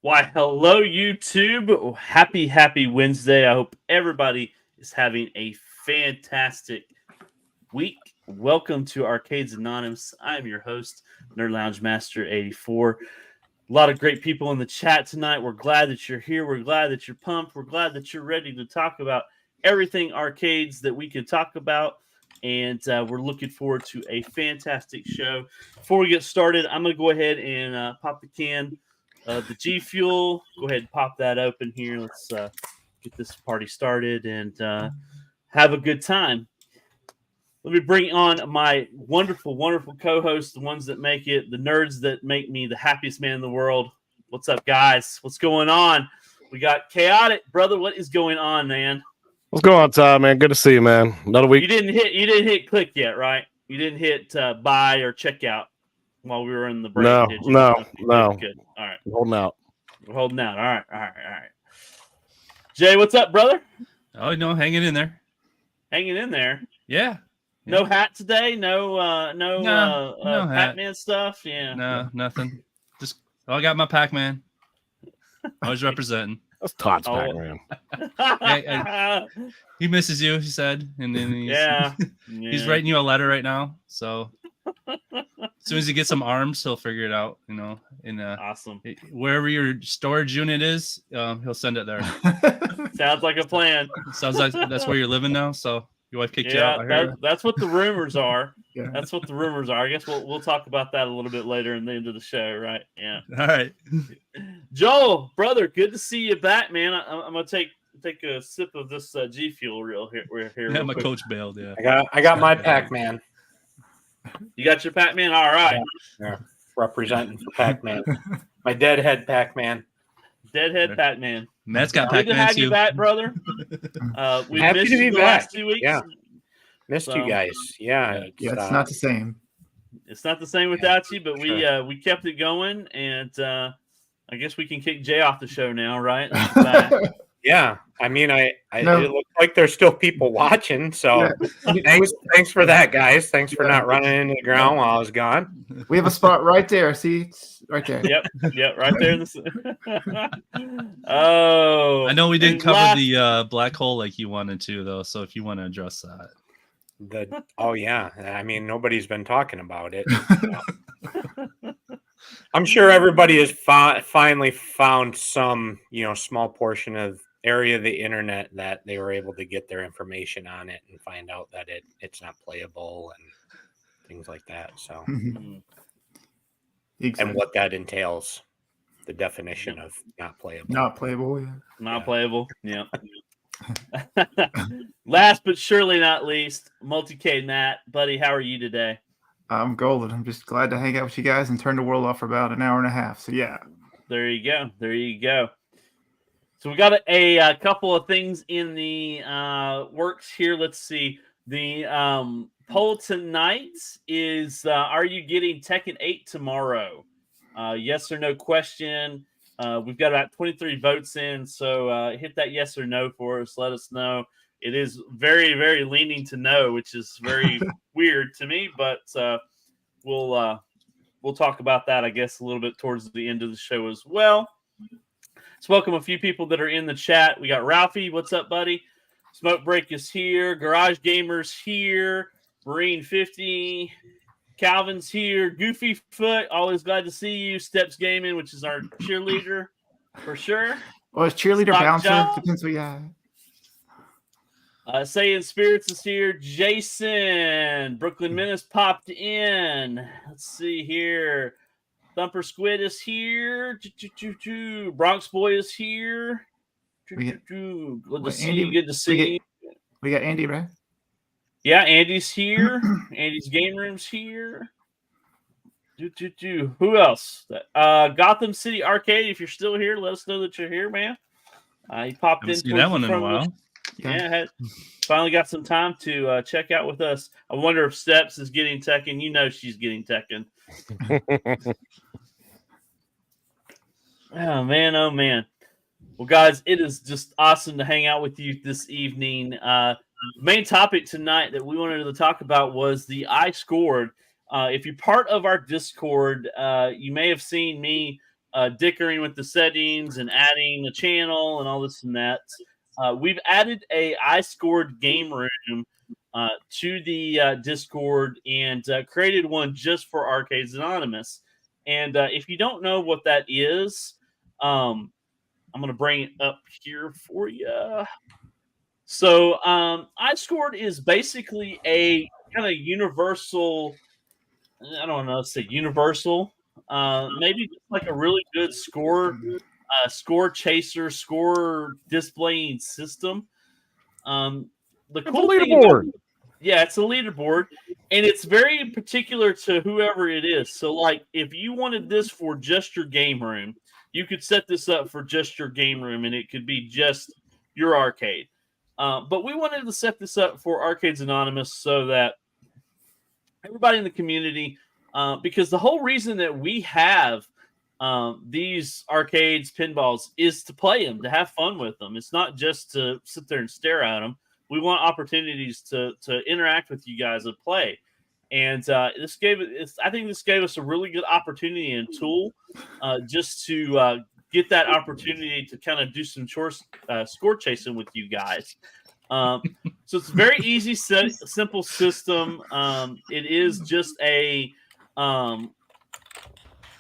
Why, hello, YouTube. Happy Wednesday. I hope everybody is having a fantastic week. Welcome to Arcades Anonymous. I'm your host, Nerd Lounge Master 84. A lot of great people in the chat tonight. We're glad that you're here. We're glad that you're pumped. We're glad that you're ready to talk about everything arcades that we can talk about. And we're looking forward to a fantastic show. Before we get started, I'm going to go ahead and pop the can. The G Fuel, go ahead and pop that open here. Let's get this party started and have a good time. Let me bring on my wonderful co-hosts, the ones that make it, the nerds that make me the happiest man in the world. What's up, guys? What's going on? We got Chaotic, brother. What is going on, man? What's going on, Todd, man? Good to see you, man. Another week. You didn't hit click yet, right? You didn't hit buy or check out while we were in the break. No. Good. All right. We're holding out. We're holding out. All right. Jay, what's up, brother? Oh, no, hanging in there. Hanging in there. Yeah. No hat today. No Pac-Man stuff. Yeah. No, nothing. Just I got my Pac-Man. I was representing. That's Todd's Pac-Man. He misses you, he said, and then he's writing you a letter right now. So as soon as he gets some arms, he'll figure it out. Awesome. Wherever your storage unit is, he'll send it there. Sounds like a plan. Sounds like that's where you're living now. So your wife kicked you out. That's what the rumors are. Yeah. That's what the rumors are. I guess we'll talk about that a little bit later in the end of the show, right? Yeah. All right. Joel, brother, good to see you back, man. I'm gonna take a sip of this G Fuel real here. Yeah, my coach bailed. Yeah. I got my Pac-Man. You got your Pac-Man? All right. Yeah. Representing for Pac-Man. My deadhead Pac-Man. Deadhead Pac-Man. Matt's got Good to Pac-Man have you too. back, brother. We Happy missed to be you the back. last 2 weeks. Yeah. Missed you guys. Yeah. It's not the same. It's not the same without you, but we kept it going, and I guess we can kick Jay off the show now, right? Yeah. I mean, it looks like there's still people watching. So thanks for that, guys. Thanks for not running into the ground while I was gone. We have a spot right there. See, it's right there. Yep, right there. I know we didn't cover the black hole like you wanted to, though. So if you want to address that. I mean, nobody's been talking about it. I'm sure everybody has finally found some, small portion of area of the internet that they were able to get their information on it and find out that it's not playable and things like that. So, Exactly. And what that entails, the definition of not playable. Not playable. Yeah. Not playable. Yeah. Last but surely not least, Multi-K Nat, buddy, how are you today? I'm golden. I'm just glad to hang out with you guys and turn the world off for about an hour and a half. So yeah. There you go. So we got a couple of things in the works here. Let's see. The poll tonight is: are you getting Tekken 8 tomorrow? Yes or no question. We've got about 23 votes in, so hit that yes or no for us. Let us know. It is very, very leaning to no, which is very weird to me, but we'll talk about that, I guess, a little bit towards the end of the show as well. Let's welcome a few people that are in the chat. We got Ralphie. What's up, buddy? Smoke Break is here. Garage Gamers here. Marine 50. Calvin's here. Goofy Foot, always glad to see you. Steps Gaming, which is our cheerleader for sure. Well, it's cheerleader, Stock bouncer. Job. Depends what you have. Saying Spirits is here. Jason. Brooklyn Menace popped in. Let's see here. Thumper Squid is here. Bronx Boy is here. Good to see you. Good to see you. We got Andy, right? Yeah, Andy's here. Andy's Game Room's here. Who else? Gotham City Arcade. If you're still here, let us know that you're here, man. He popped in. Seen that one in a while. Yeah, finally got some time to check out with us. I wonder if Steps is getting Tekken. You know she's getting Tekken. Oh, man. Well, guys, it is just awesome to hang out with you this evening. The main topic tonight that we wanted to talk about was the IScored. If you're part of our Discord, you may have seen me dickering with the settings and adding a channel and all this and that, we've added a IScored game room to the Discord and created one just for Arcades Anonymous. And if you don't know what that is, I'm going to bring it up here for you. So IScored is basically a kind of universal, I don't know, let's say universal, maybe just like a really good score chaser, score displaying system. The cool thing about, it's a leaderboard, and it's very particular to whoever it is. So, like, if you wanted this for just your game room, you could set this up for just your game room, and it could be just your arcade. But we wanted to set this up for Arcades Anonymous so that everybody in the community, because the whole reason that we have these arcades, pinballs, is to play them, to have fun with them. It's not just to sit there and stare at them. We want opportunities to interact with you guys and play. And I think this gave us a really good opportunity and tool just to get that opportunity to kind of do some score chasing with you guys. So it's a very easy, simple system. It is just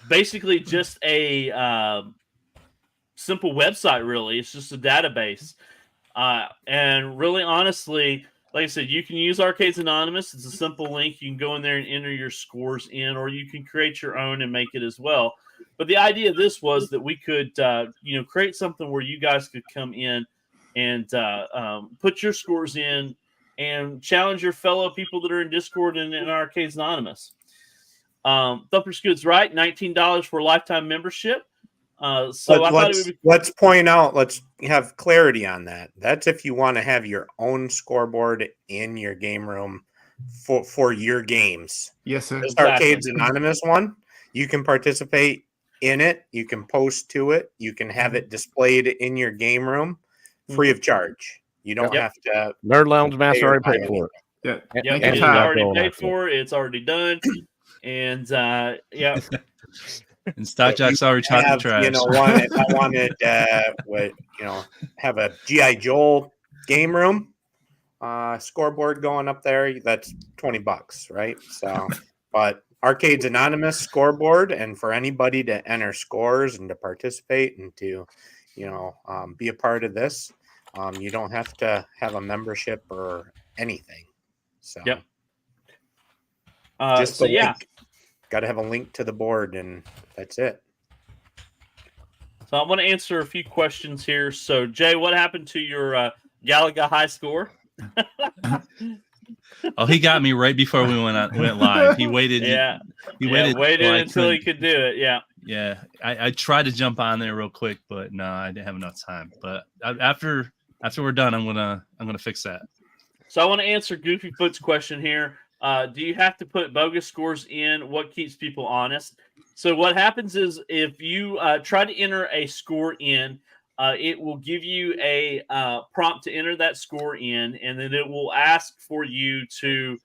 basically just a simple website, really. It's just a database. And really, honestly, like I said, you can use Arcades Anonymous. It's a simple link. You can go in there and enter your scores in, or you can create your own and make it as well. But the idea of this was that we could, create something where you guys could come in and put your scores in and challenge your fellow people that are in Discord and in Arcades Anonymous. Thumper's Good's right, $19 for a lifetime membership. Let's point out, let's have clarity on that. That's if you want to have your own scoreboard in your game room for your games. Yes, sir. This Arcades Anonymous one, you can participate in it. You can post to it. You can have it displayed in your game room free of charge. You don't have to. Nerd Lounge Master already paid for it. It's already paid for. It's already done. And And Stock Jock's already talking trash. If I wanted, have a G.I. Joe game room scoreboard going up there, that's $20, right? So, but Arcades Anonymous scoreboard, and for anybody to enter scores and to participate and to, be a part of this, you don't have to have a membership or anything. So, just the link. Got to have a link to the board, and that's it. So I want to answer a few questions here. So, Jay, what happened to your Galaga high score? Oh, he got me right before we went live. He waited. He waited until he could do it. Yeah. I tried to jump on there real quick, but no, I didn't have enough time. But after we're done, I'm gonna fix that. So I want to answer Goofyfoot's question here. Do you have to put bogus scores in? What keeps people honest? So what happens is if you try to enter a score in, it will give you a prompt to enter that score in, and then it will ask for you to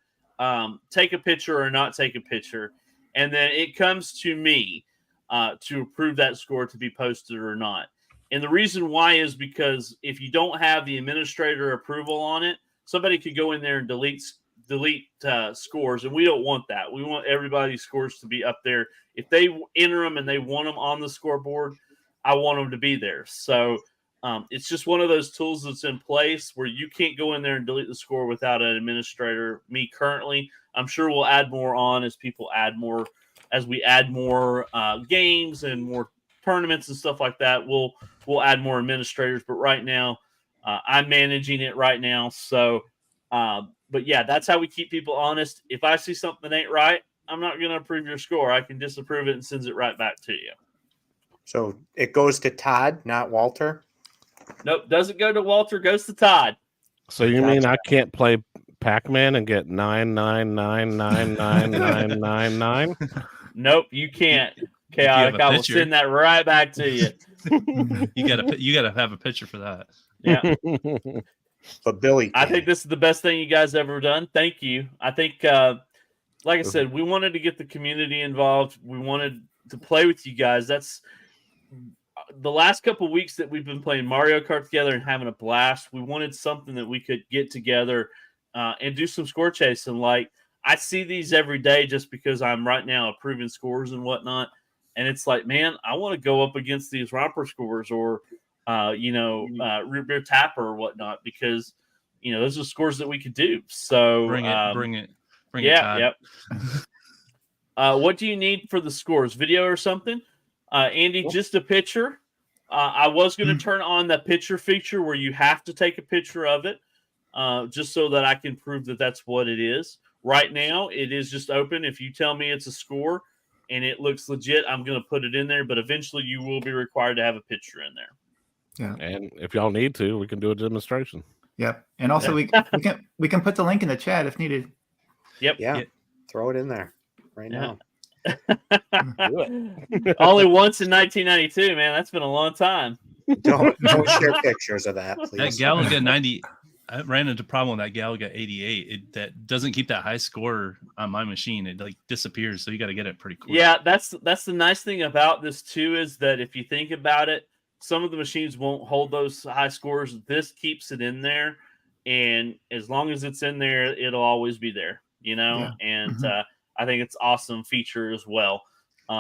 take a picture or not take a picture. And then it comes to me to approve that score to be posted or not. And the reason why is because if you don't have the administrator approval on it, somebody could go in there and delete scores, and we don't want that. We want everybody's scores to be up there. If they enter them and they want them on the scoreboard, I want them to be there. So it's just one of those tools that's in place where you can't go in there and delete the score without an administrator. Me currently, I'm sure we'll add more on as people add more, as we add more games and more tournaments and stuff like that. We'll add more administrators, but right now I'm managing it right now. So but yeah, that's how we keep people honest. If I see something that ain't right, I'm not going to approve your score. I can disapprove it and sends it right back to you. So it goes to Todd, not Walter? Nope, doesn't go to Walter, goes to Todd. So you mean I can't play Pac-Man and get 999999999? Nope, you can't. Chaotic, I will send that right back to you. You gotta have a picture for that. Yeah. But Billy, I think this is the best thing you guys ever done. Thank you. I think, like I said, we wanted to get the community involved. We wanted to play with you guys. That's the last couple weeks that we've been playing Mario Kart together and having a blast, we wanted something that we could get together and do some score chasing. Like, I see these every day just because I'm right now approving scores and whatnot. And it's like, man, I want to go up against these romper scores or, root beer tapper or whatnot, because, those are scores that we could do. So bring it, yeah, Todd. Yep. What do you need for the scores? Video or something? Andy, just a picture. I was going to turn on the picture feature where you have to take a picture of it, just so that I can prove that that's what it is. Right now, it is just open. If you tell me it's a score and it looks legit, I'm going to put it in there. But eventually, you will be required to have a picture in there. Yeah. And if y'all need to, we can do a demonstration. Yep. And also, we can put the link in the chat if needed. Yep. Yeah. Throw it in there right now. Only once in 1992, man. That's been a long time. Don't share pictures of that, please. That Galaga 90. I ran into a problem with that Galaga 88. That doesn't keep that high score on my machine. It like disappears, so you got to get it pretty quick. Yeah, that's the nice thing about this too, is that if you think about it, some of the machines won't hold those high scores. This keeps it in there, and as long as it's in there, it'll always be there. Yeah. And I think it's an awesome feature as well.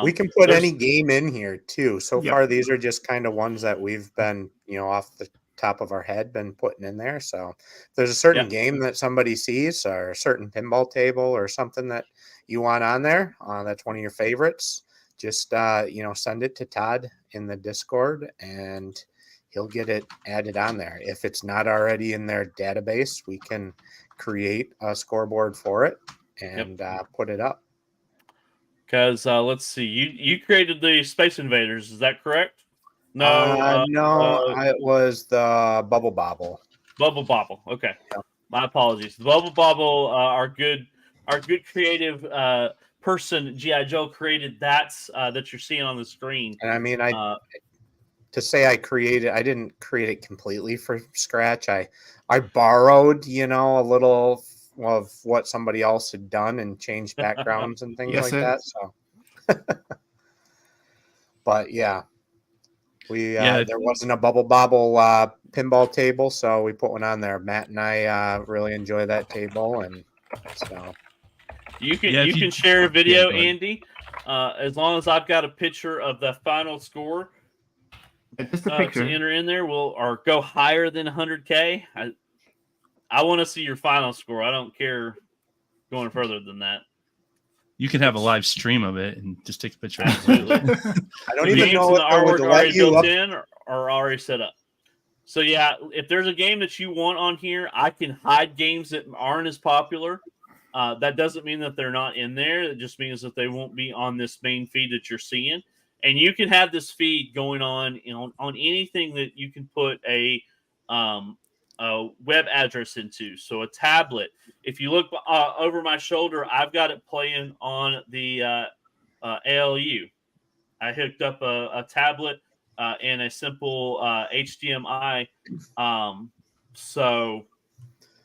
We can put any game in here too. So Yep. far, these are just kind of ones that we've been, off the top of our head, been putting in there. So if there's a certain game that somebody sees, or a certain pinball table or something that you want on there, that's one of your favorites, just send it to Todd in the Discord and he'll get it added on there. If it's not already in their database, we can create a scoreboard for it and put it up. Because let's see, you created the Space Invaders, is that correct? No, it was the Bubble Bobble. Bubble Bobble. Okay, my apologies. The Bubble Bobble, our good creative person G.I. Joe created that you're seeing on the screen. And I mean, to say I didn't create it completely from scratch. I borrowed, a little of what somebody else had done and changed backgrounds and things like that. So, but yeah, there wasn't a Bubble Bobble pinball table, so we put one on there. Matt and I really enjoy that table, and so you can share a video, Andy, as long as I've got a picture of the final score. Just a picture to enter in there, or go higher than 100K. I want to see your final score. I don't care going further than that. You can have a live stream of it and just take a picture. Absolutely. I don't even know if the I would artwork let already you built up. in or already set up. So yeah, if there's a game that you want on here, I can hide games that aren't as popular. That doesn't mean that they're not in there. It just means that they won't be on this main feed that you're seeing. And you can have this feed going on anything that you can put a web address into. So a tablet. If you look over my shoulder, I've got it playing on the ALU. I hooked up a tablet and a simple HDMI. So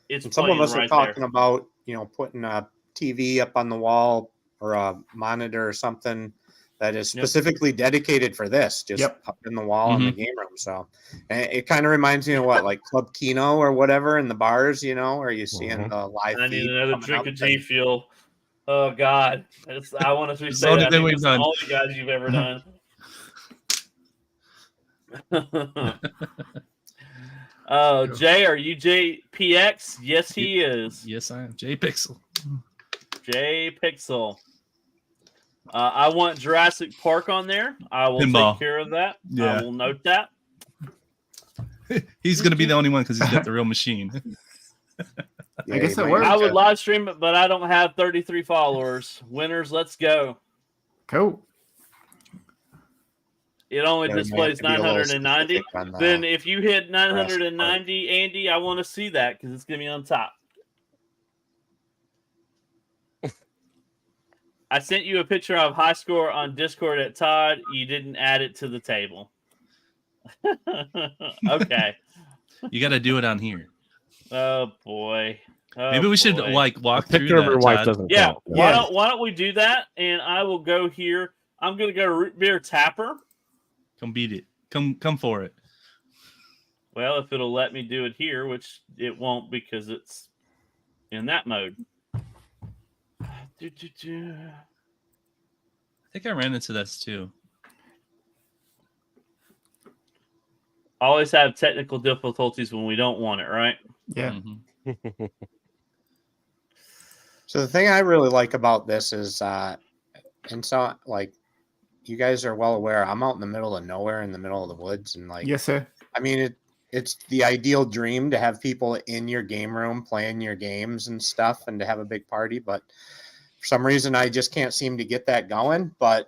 it's some of us right are talking there. about putting a TV up on the wall or a monitor or something that is specifically dedicated for this, just up in the wall in the game room. So it kind of reminds me of like Club Kino or whatever in the bars, where you see in the live I feed. need another drink of G Fuel. Oh God, I want to say that. We've done. All the guys you've ever done. Oh, Jay, are you JPX? Yes, he is. Yes, I am. J-Pixel. J-Pixel. I want Jurassic Park on there. I will take care of that. Yeah. I will note that. He's going to be the only one because he's got the real machine. I guess that works. I would live stream it, but I don't have 33 followers. Winners, let's go. Cool. It only displays 990. Then if you hit 990, Andy, I want to see that because it's going to be on top. I sent you a picture of high score on Discord at Todd. You didn't add it to the table. Okay. You got to do it on here. Oh boy. Maybe we should walk through picture of your wife doesn't count. Why don't we do that? And I will go here. I'm going to go root beer tapper. Come beat it. Come for it. Well, if it'll let me do it here, which it won't because it's in that mode. I think I ran into this too. Always have technical difficulties when we don't want it, right? Yeah. Mhm. So the thing I really like about this is, and so like you guys are well aware, I'm out in the middle of nowhere, in the middle of the woods, and like, Yes, sir. I mean, it's the ideal dream to have people in your game room playing your games and stuff, and to have a big party. But for some reason, I just can't seem to get that going. But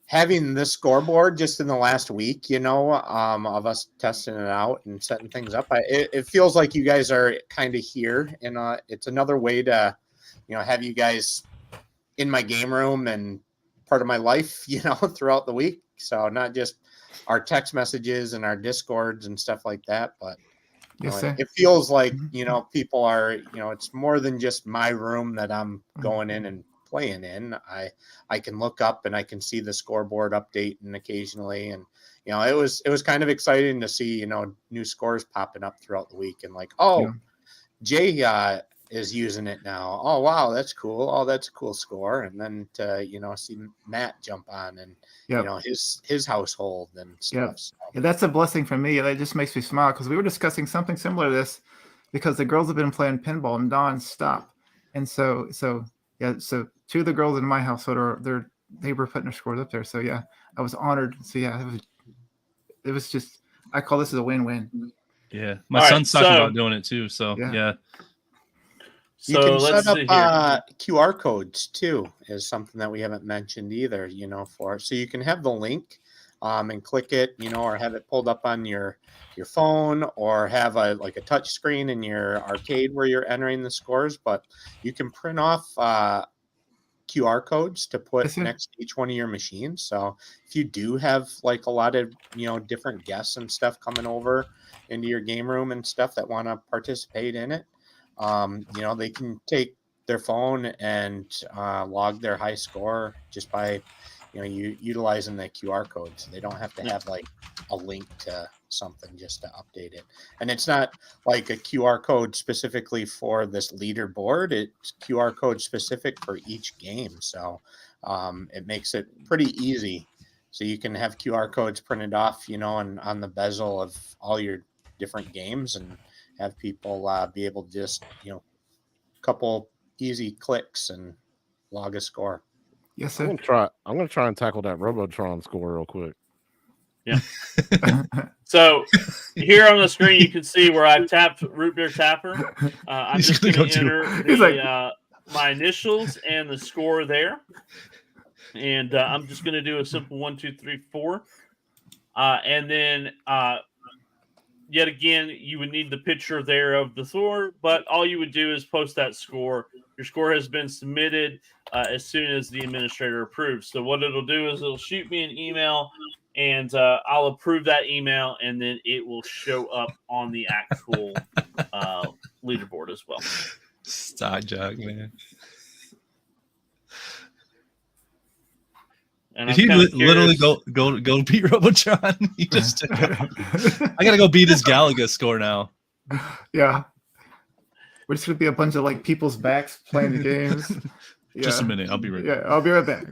having this scoreboard just in the last week, of us testing it out and setting things up, it feels like you guys are kind of here, and it's another way to, have you guys in my game room and part of my life, throughout the week. So not just our text messages and our Discords and stuff like that, but Yes, sir. it feels like, people are, it's more than just my room that I'm going in and playing in. I can look up and I can see the scoreboard updating occasionally. And, it was kind of exciting to see, new scores popping up throughout the week, and like, oh, Jay is using it now. Oh, wow, that's cool. Oh, that's a cool score. And then to, see Matt jump on and, his household and stuff. Yep. So. Yeah, that's a blessing for me. That just makes me smile because we were discussing something similar to this because the girls have been playing pinball non-stop. And so two of the girls in my household they were putting their scores up there. So yeah, I was honored. So yeah, it was just, I call this a win-win. Yeah, my All son's right, talking about doing it too. So Yeah. You So can let's set see here. up QR codes too, is something that we haven't mentioned either, so you can have the link and click it, or have it pulled up on your phone, or have a touch screen in your arcade where you're entering the scores. But you can print off QR codes to put next to each one of your machines. So if you do have a lot of, different guests and stuff coming over into your game room and stuff that want to participate in it, they can take their phone and log their high score just by, utilizing the QR code. So they don't have to have a link to something just to update it. And it's not like a QR code specifically for this leaderboard. It's QR code specific for each game. So it makes it pretty easy. So you can have QR codes printed off, and on the bezel of all your different games, and have people be able to just, couple easy clicks and log a score. Yes, sir. I'm gonna try and tackle that Robotron score real quick. Yeah. So here on the screen, you can see where I've tapped Root Beer Tapper. I'm just going to enter my initials and the score there. And I'm just going to do a simple 1, 2, 3, 4. And then yet again, you would need the picture there of the score, but all you would do is post that score. Your score has been submitted as soon as the administrator approves. So what it'll do is it'll shoot me an email, and I'll approve that email, and then it will show up on the actual leaderboard as well. Stock jock, man. And did he literally go beat Robotron? He just took out. I gotta go beat his Galaga score now. Yeah. We're just gonna be a bunch of people's backs playing the games. Yeah. Just a minute, I'll be right back. Yeah, I'll be right back.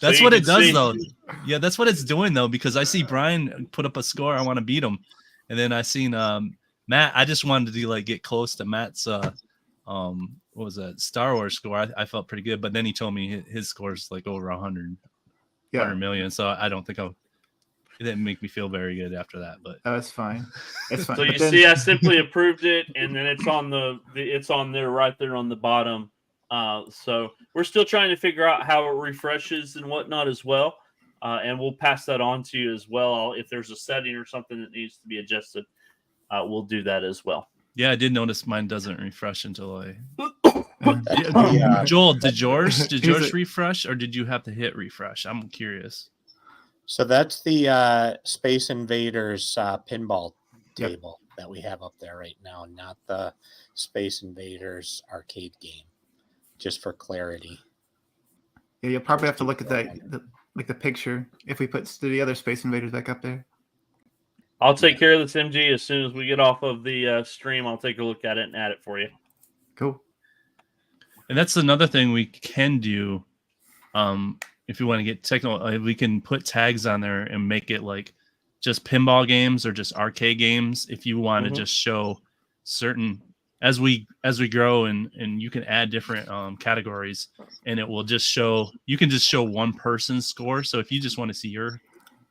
That's what it does, though. Yeah, that's what it's doing, though, because I see Brian put up a score. I want to beat him, and then I seen Matt. I just wanted to get close to Matt's what was that, Star Wars score. I felt pretty good, but then he told me his score is over 100 million. So I don't think it didn't make me feel very good after that. But that's fine. It's fine. So you see, I simply approved it, and then it's on it's on there right there on the bottom. So we're still trying to figure out how it refreshes and whatnot as well. And we'll pass that on to you as well. If there's a setting or something that needs to be adjusted, we'll do that as well. Yeah, I did notice mine doesn't refresh until Joel, did yours refresh, or did you have to hit refresh? I'm curious. So that's the Space Invaders pinball table that we have up there right now, not the Space Invaders arcade game. Just for clarity. Yeah, you'll probably have to look at that. like the picture if we put the other Space Invaders back up there. I'll take care of this, MG, as soon as we get off of the stream. I'll take a look at it and add it for you. Cool. And that's another thing we can do. If you want to get technical, we can put tags on there and make it like just pinball games or just arcade games. If you want to just show certain, as we grow, and you can add different categories, and it will just show. You can just show one person's score. So if you just want to see your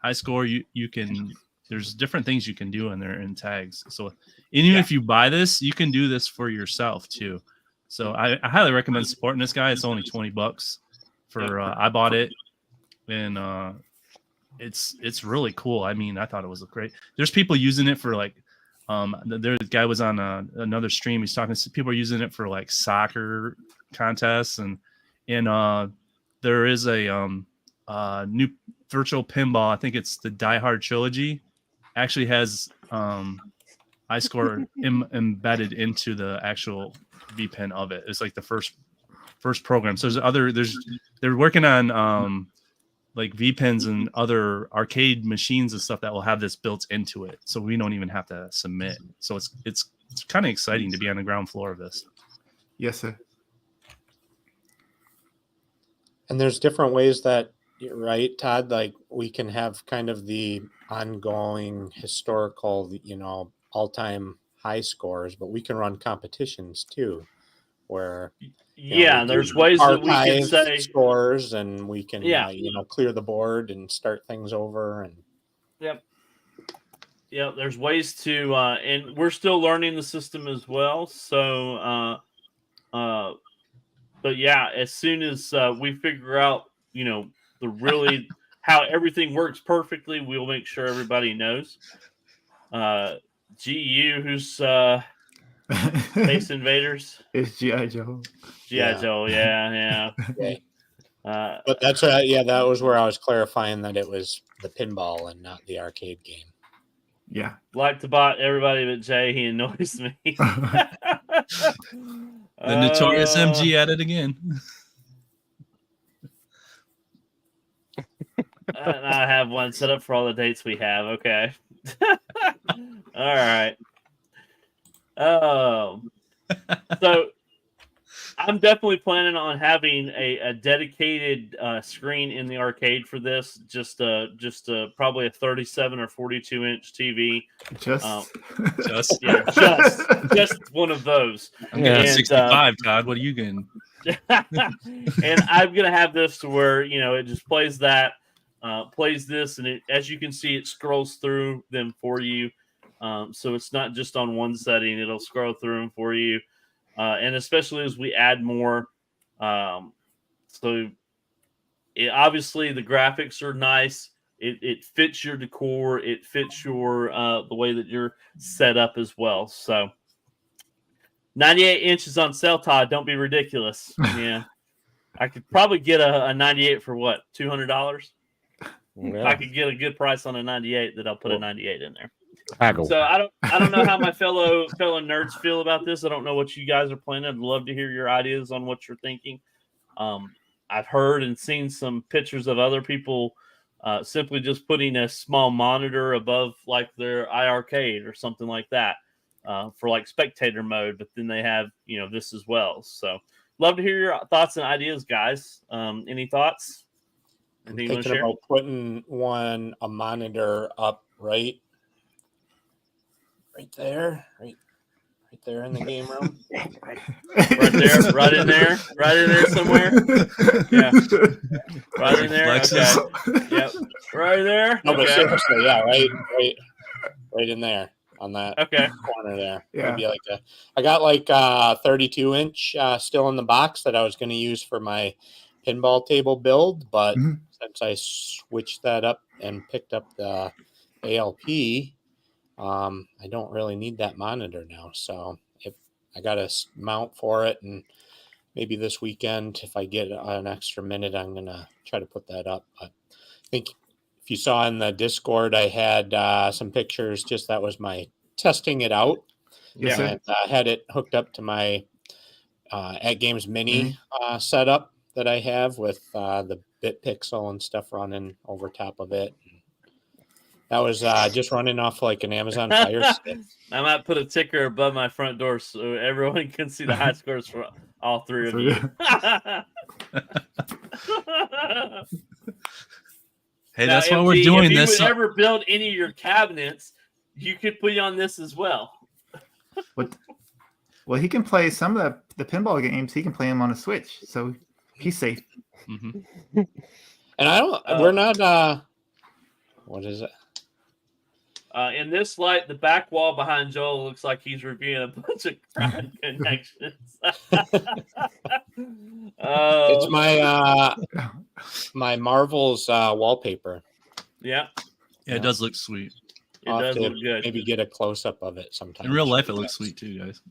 high score, you can. There's different things you can do in there in tags. So even if you buy this, you can do this for yourself too. So I highly recommend supporting this guy. It's only $20 for I bought it, and it's really cool. I mean, I thought it was great. There's people using it for like the guy was on another stream. He's talking to people are using it for like soccer contests, and there is a new virtual pinball. I think it's the Die Hard trilogy. Actually has IScored embedded into the actual VPN of it. It's like the first program. So they're working on like VPNs and other arcade machines and stuff that will have this built into it. So we don't even have to submit. So it's kind of exciting to be on the ground floor of this. Yes, sir. And there's different ways that, right, Todd, like we can have kind of the ongoing historical, all-time high scores, but we can run competitions too, where there's ways that we can say scores, and we can clear the board and start things over. And there's ways to and we're still learning the system as well. So but yeah, as soon as we figure out the really how everything works perfectly, we'll make sure everybody knows. GU, who's Space Invaders? It's G.I. Joe. G.I. Joe, yeah. But that's that was where I was clarifying that it was the pinball and not the arcade game. Yeah. Like to bot everybody but Jay, he annoys me. The notorious MG at it again. And I have one set up for all the dates we have. Okay. All right. So I'm definitely planning on having a dedicated screen in the arcade for this. Just probably a 37 or 42 inch TV. Just one of those. Yeah, 65, Todd. What are you getting? And I'm gonna have this to where it just plays that. Plays this, and as you can see, it scrolls through them for you. So it's not just on one setting; it'll scroll through them for you. And especially as we add more, obviously the graphics are nice. It fits your decor. It fits your the way that you're set up as well. So 98 inches on sale, Todd. Don't be ridiculous. Yeah, I could probably get a 98 for what, $200. Yeah. If I could get a good price on a 98, that I'll put a 98 in there. Haggle. So I don't know how my fellow nerds feel about this. I don't know what you guys are planning. I'd love to hear your ideas on what you're thinking. I've heard and seen some pictures of other people simply just putting a small monitor above like their iArcade or something like that for like spectator mode, but then they have this as well. So love to hear your thoughts and ideas, guys. Any thoughts? I'm thinking about putting a monitor up right there in the game room. right in there somewhere. Yeah, right in there. Okay. Yep, right there. No, but seriously, yeah, right in there on that corner there. Yeah. Maybe I got like 32 inch still in the box that I was going to use for my pinball table build, but since I switched that up and picked up the ALP, I don't really need that monitor now. So if I got a mount for it, and maybe this weekend, if I get an extra minute, I'm going to try to put that up. But I think if you saw in the Discord, I had some pictures, just that was my testing it out. Yes, and I had it hooked up to my At Games Mini setup. that I have with the bit pixel and stuff running over top of it. That was just running off like an Amazon Fire Stick. I might put a ticker above my front door so everyone can see the high scores for all three of you. Hey, Now, that's why MD, we're doing if this. you would ever build any of your cabinets, you could put on this as well. Well, he can play some of the pinball games. He can play them on a Switch, so he's safe. Mhm. And I don't. We're not. What is it? In this light, the back wall behind Joel looks like he's reviewing a bunch of crime connections. It's my Marvel's wallpaper. Yeah, Yeah, it does look sweet. it I'll have does to look good. Maybe get a close up of it sometime. In real life, it looks sweet too, guys.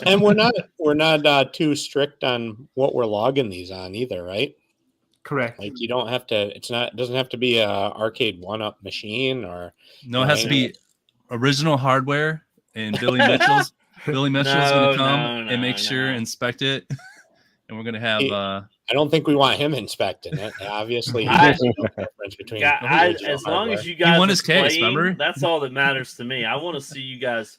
And we're not too strict on what we're logging these on either, right? Correct. Like you don't have to. It doesn't have to be a arcade 1-up machine or. No, it has to be original hardware. And Billy Mitchell's going to come and make sure inspect it, and we're going to have. I don't think we want him inspecting it. Obviously, there's no difference between. As long as you guys won are his case, playing, remember? that's all that matters to me. I want to see you guys.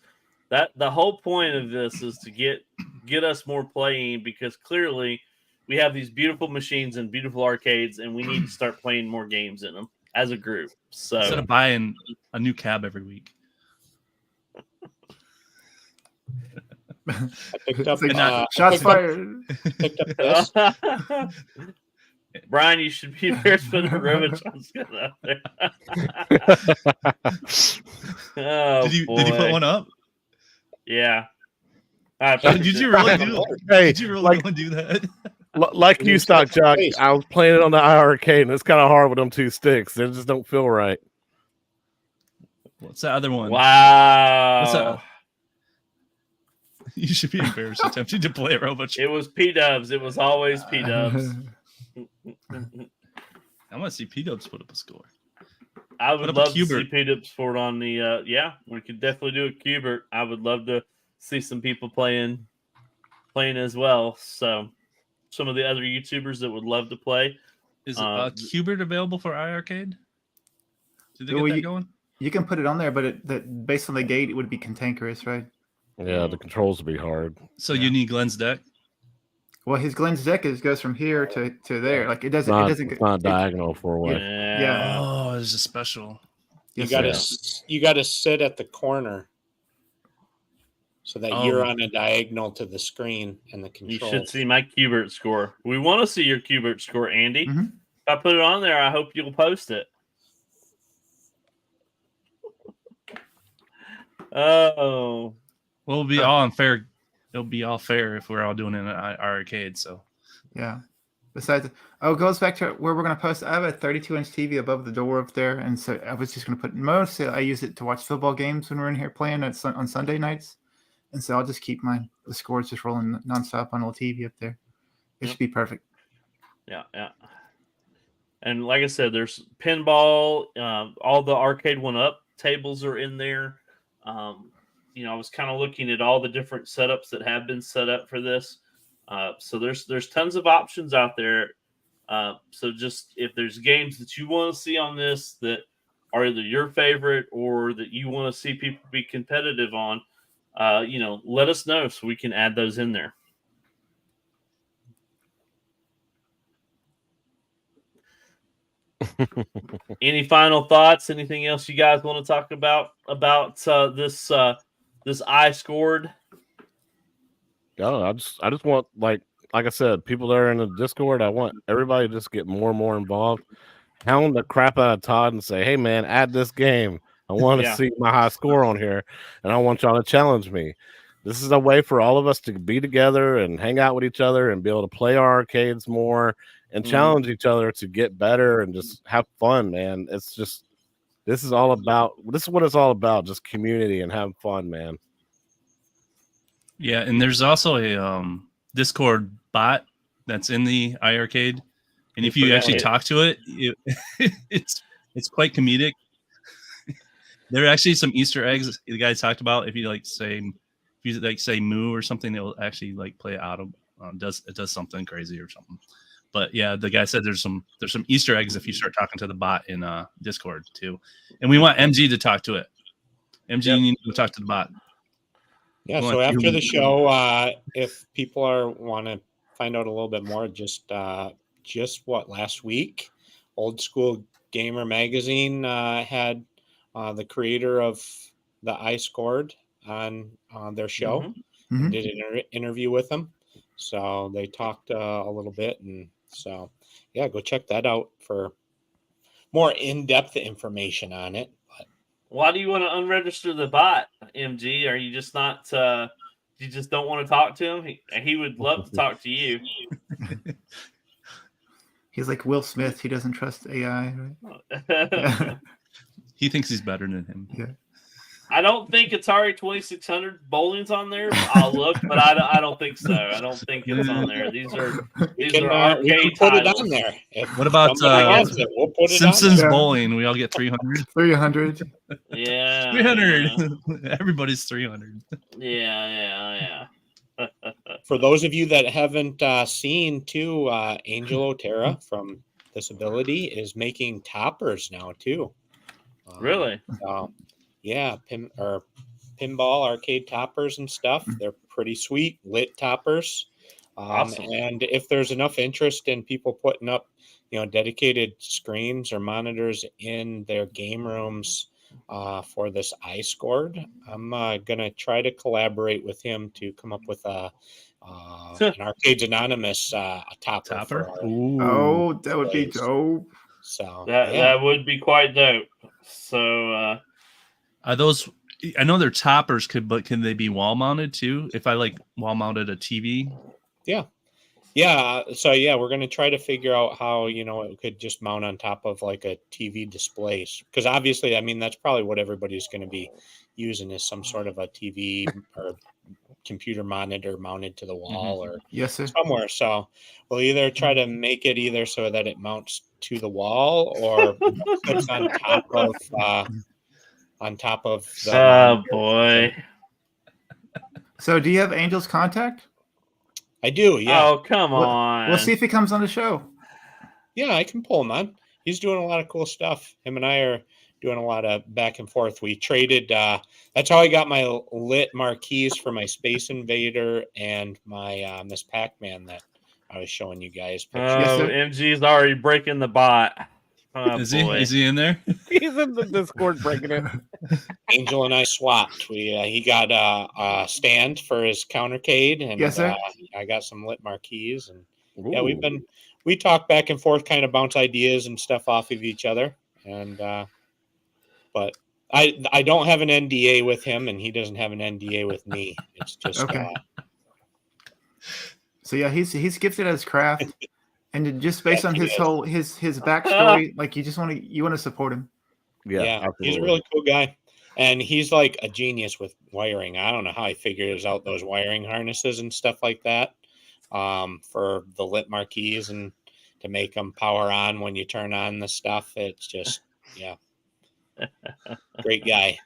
That the whole point of this is to get us more playing, because clearly we have these beautiful machines and beautiful arcades, and we need to start playing more games in them as a group. So Instead of buying a new cab every week. I picked up. Shots fired. Picked up this. Brian, you should be there for the Robotron's out there. Oh, Did you put one up? Yeah. Did you really do? Hey, Did you really want to do that? like you, Stock Jock, I was playing it on the arcade, and it's kind of hard with them two sticks. They just don't feel right. What's the other one? Wow. What's that? You should be embarrassed attempting to play a robot. It was P-Dubs. It was always P-Dubs. I want to see P-Dubs put up a score. I would love to see Cubert. P-Dubs for it on the yeah, we could definitely do a Cubert. I would love to see some people playing as well. So some of the other YouTubers that would love to play. Is Cubert available for iArcade? Did they Well, get that going? You can put it on there, but based on the gate, it would be cantankerous, right? Yeah, the controls would be hard. So you need Glenn's deck? Well, his Glenn's deck goes from here to there. Like it doesn't. It's not diagonal four-way. Yeah. Oh, there's a special. You gotta sit at the corner so that you're on a diagonal to the screen and the controls. You should see my Cubert score. We want to see your Cubert score, Andy. Mhm. If I put it on there, I hope you'll post it. Oh. Well, it'll be all unfair. It'll be all fair if we're all doing it in our arcade. So Yeah. Besides, it goes back to where we're going to post. I have a 32-inch TV above the door up there, and so I was just going to put mostly. I use it to watch football games when we're in here playing on Sunday nights, and so I'll just keep the scores just rolling nonstop on a little TV up there. It should be perfect. Yeah. And like I said, there's pinball. All the arcade 1-up tables are in there. I was kind of looking at all the different setups that have been set up for this. So there's tons of options out there. So just if there's games that you want to see on this that are either your favorite or that you want to see people be competitive on, let us know so we can add those in there. Any final thoughts? Anything else you guys want to talk about this IScored? No, I just want like I said, people that are in the Discord. I want everybody to just get more and more involved. Hound the crap out of Todd and say, "Hey man, add this game. I want to see my high score on here, and I want y'all to challenge me." This is a way for all of us to be together and hang out with each other and be able to play our arcades more and challenge each other to get better and just have fun, man. It's just this is what it's all about, just community and having fun, man. yeah, and there's also a Discord bot that's in the iArcade, and if you actually talk to it, it's quite comedic. There are actually some Easter eggs the guys talked about. If you say moo or something, they'll actually play it does something crazy or something. But yeah, the guy said there's some Easter eggs if you start talking to the bot in Discord too. And we want MG to talk to it. MG, you need to talk to the bot. Yeah. We So want after you- the show, if people want to find out a little bit more, just last week, Old School Gamer Magazine had the creator of the IScored on their show and did an interview with him. So they talked a little bit, and so yeah, go check that out for more in-depth information on it. But Why do you want to unregister the bot, MG? Are you just not? You just don't want to talk to him? He would love to talk to you. He's like Will Smith. He doesn't trust AI. Right? He thinks he's better than him. Yeah. I don't think Atari 2600 bowling's on there. I'll look, but I don't think so. I don't think it's on there. These are we can arcade put it titles. on there. If What about somebody wants it, we'll put it on Simpsons there. Bowling? We all get 300. 300. Yeah, 300. Everybody's 300. Yeah. For those of you that haven't seen too, Angel Otera from Disability is making toppers now too. Really? Yeah, pinball arcade toppers and stuff. They're pretty sweet, lit toppers. Awesome. And if there's enough interest in people putting up, dedicated screens or monitors in their game rooms for this IScored, I'm gonna try to collaborate with him to come up with an Arcades Anonymous topper. For our, Oh, that would be plays. dope. So That would be quite dope. So Are those? I know they're toppers, but can they be wall mounted too? If I wall mounted a TV. Yeah. So we're going to try to figure out how, it could just mount on top of like a TV display. Because obviously, I mean, that's probably what everybody's going to be using is some sort of a TV or computer monitor mounted to the wall or Yes, sir. somewhere. So we'll either try to make it either so that it mounts to the wall or sits on top of the oh boy. So, do you have Angel's contact? I do, yeah. Oh, come on. We'll see if he comes on the show. Yeah, I can pull him on. He's doing a lot of cool stuff. Him and I are doing a lot of back and forth. We traded. That's how I got my lit marquees for my Space Invader and my Miss Pac-Man that I was showing you guys pictures. Oh, Yes, sir. MG's already breaking the bot. Oh, Is boy. he in there? He's in the Discord breaking it. Angel and I swapped. He got a stand for his countercade, and Yes, sir. I got some lit marquees, and Ooh. we talk back and forth, kind of bounce ideas and stuff off of each other, and but I don't have an NDA with him, and he doesn't have an NDA with me. It's just Okay. So yeah, he's gifted at his craft, and just based on his whole his backstory, like you want to support him. yeah, absolutely. he's a really cool guy, and he's like a genius with wiring. I don't know how he figures out those wiring harnesses and stuff like that for the lit marquees and to make them power on when you turn on the stuff. It's just great guy.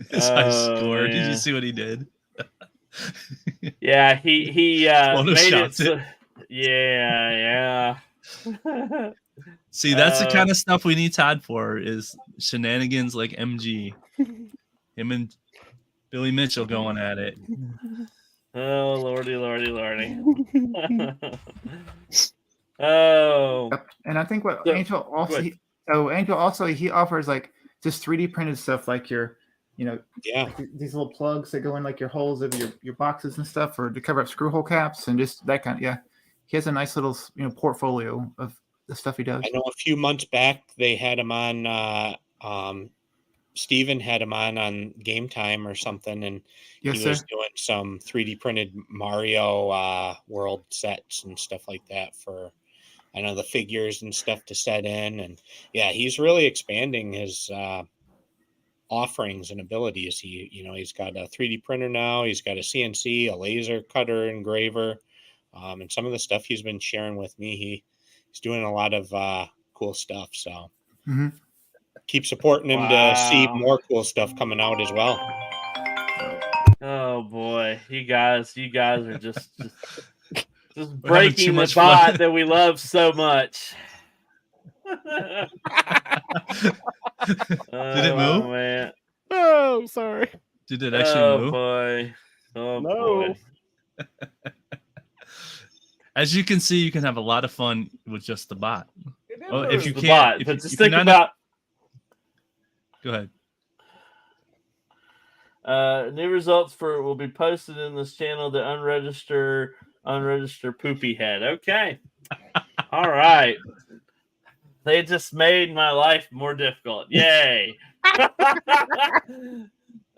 His high score. Did man. you see what he did? Yeah, he made it. Photoshopped So, it. yeah. See, that's the kind of stuff we need Todd for is shenanigans like MG. Him and Billy Mitchell going at it. Oh, lordy. Oh, Yep. And I think what So, Angel also he offers like just 3D printed stuff like your Yeah, these little plugs that go in like your holes of your boxes and stuff, or to cover up screw hole caps and just that kind of He has a nice little portfolio of the stuff he does. I know a few months back they had him on. Steven had him on Game Time or something, and Yes, he sir. was doing some 3D printed Mario world sets and stuff like that for the figures and stuff to set in. And yeah, he's really expanding his offerings and abilities. He's got a 3D printer now. He's got a CNC, a laser cutter, engraver, and some of the stuff he's been sharing with me. He's doing a lot of cool stuff. So keep supporting him to see more cool stuff coming out as well. oh boy, you guys are just Just We're having breaking too the much bot fun. that we love so much. Did it move? Oh man. Oh, sorry. Did it actually Oh move? boy. Oh No. boy. As you can see, you can have a lot of fun with just the bot. Oh, if you The can't, bot. if, But you, just if you're think not, about go ahead. new results will be posted in this channel. The unregistered poopy head. Okay. All right. They just made my life more difficult. Yay.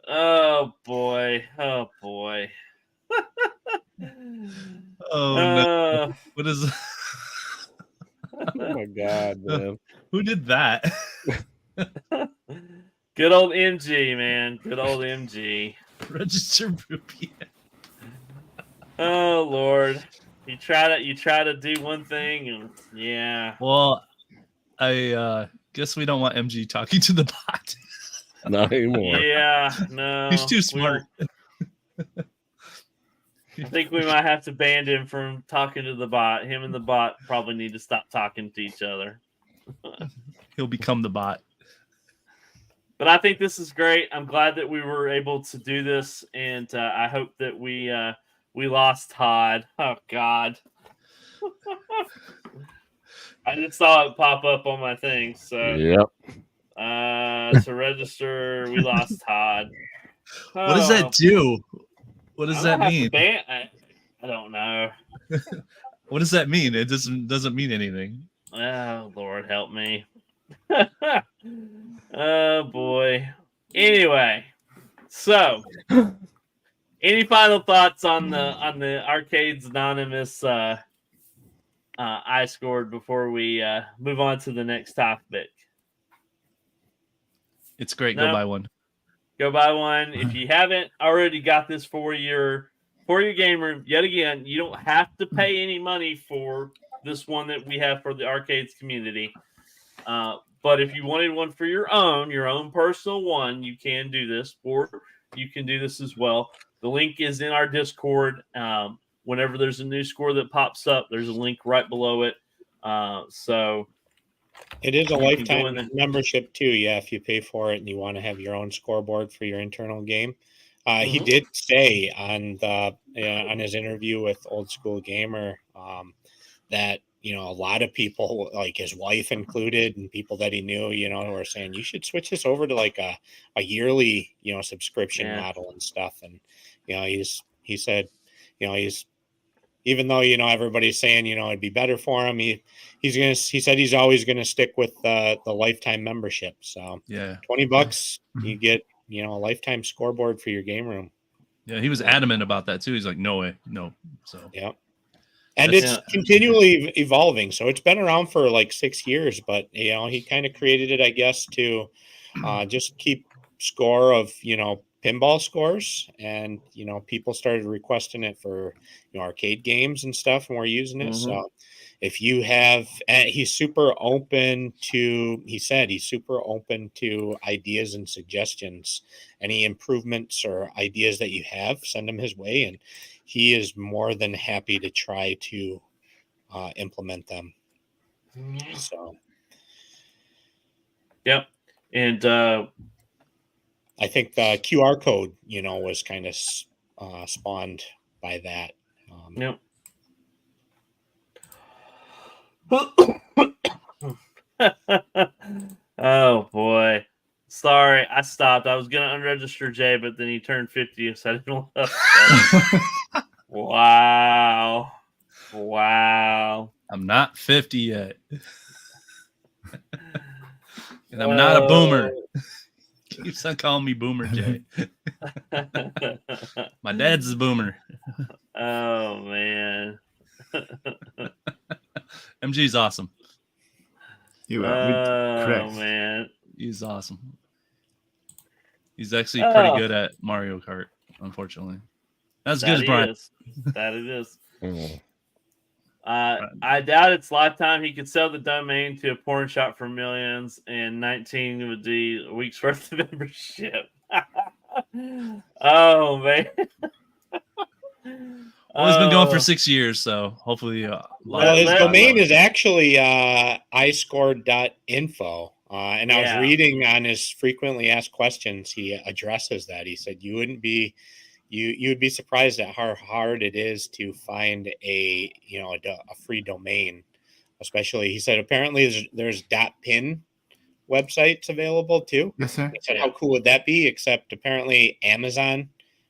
Oh boy. Oh boy. Oh no! What is? Oh my God, man. Who did that? Good old MG, man. Good old MG. Register poopy. Oh Lord. You try to do one thing and yeah. Well, I guess we don't want MG talking to the bot. Not anymore. Yeah, no. He's too we smart. won't- I think we might have to ban him from talking to the bot. Him and the bot probably need to stop talking to each other. He'll become the bot. But I think this is great. I'm glad that we were able to do this, and I hope that we lost Todd. Oh God, I just saw it pop up on my thing. So Yep. to register, we lost Todd. What does that do? What does that mean? I don't know. What does that mean? It doesn't mean anything. Oh Lord, help me. Oh boy. Anyway, so any final thoughts on the Arcades Anonymous IScored before we move on to the next topic? It's great. No? Go buy one. Go buy one. If you haven't already got this for your game room, yet again, you don't have to pay any money for this one that we have for the arcades community. But if you wanted one for your own personal one, you can do this, or you can do this as well. The link is in our Discord. Whenever there's a new score that pops up, there's a link right below it. So it is a you can go in lifetime membership too. Yeah, if you pay for it and you want to have your own scoreboard for your internal game. He did say on his interview with Old School Gamer that a lot of people, like his wife included, and people that he knew, were saying you should switch this over to like a yearly subscription model and stuff. And he said he's, even though everybody's saying it'd be better for him, he said he's always gonna stick with the lifetime membership. So Yeah, $20 you get a lifetime scoreboard for your game room. Yeah, he was adamant about that too. He's like, no way, no. So yeah, and it's continually evolving. So it's been around for like 6 years, but he kind of created it, I guess, to just keep score of pinball scores, and people started requesting it for arcade games and stuff, and we're using it. So if you have, he's super open to, he said he's super open to ideas and suggestions. Any improvements or ideas that you have, send them his way, and he is more than happy to try to implement them. So yep. And I think the QR code was kind of spawned by that. Yep. Oh boy, sorry, I stopped. I was gonna unregister Jay, but then he turned 50, so I didn't want to. Wow. I'm not 50 yet, and I'm not a boomer. Keeps on calling me Boomer Jay. My dad's a boomer. Oh man. MG's awesome. Correct. Man. He's awesome. He's actually pretty good at Mario Kart, unfortunately. Not as good as Brian. That it is. I doubt it's lifetime. He could sell the domain to a porn shop for millions, and 19 would be a week's worth of membership. Oh man. Well, it's been going for Oh. 6 years, so hopefully. Well, his Let- domain is actually IScored.info. And I was Yeah. reading on his frequently asked questions, he addresses that. He said you'd be surprised at how hard it is to find a free domain. Especially, he said apparently there's .pin websites available too. Yes, sir. He said, how cool would that be? Except apparently Amazon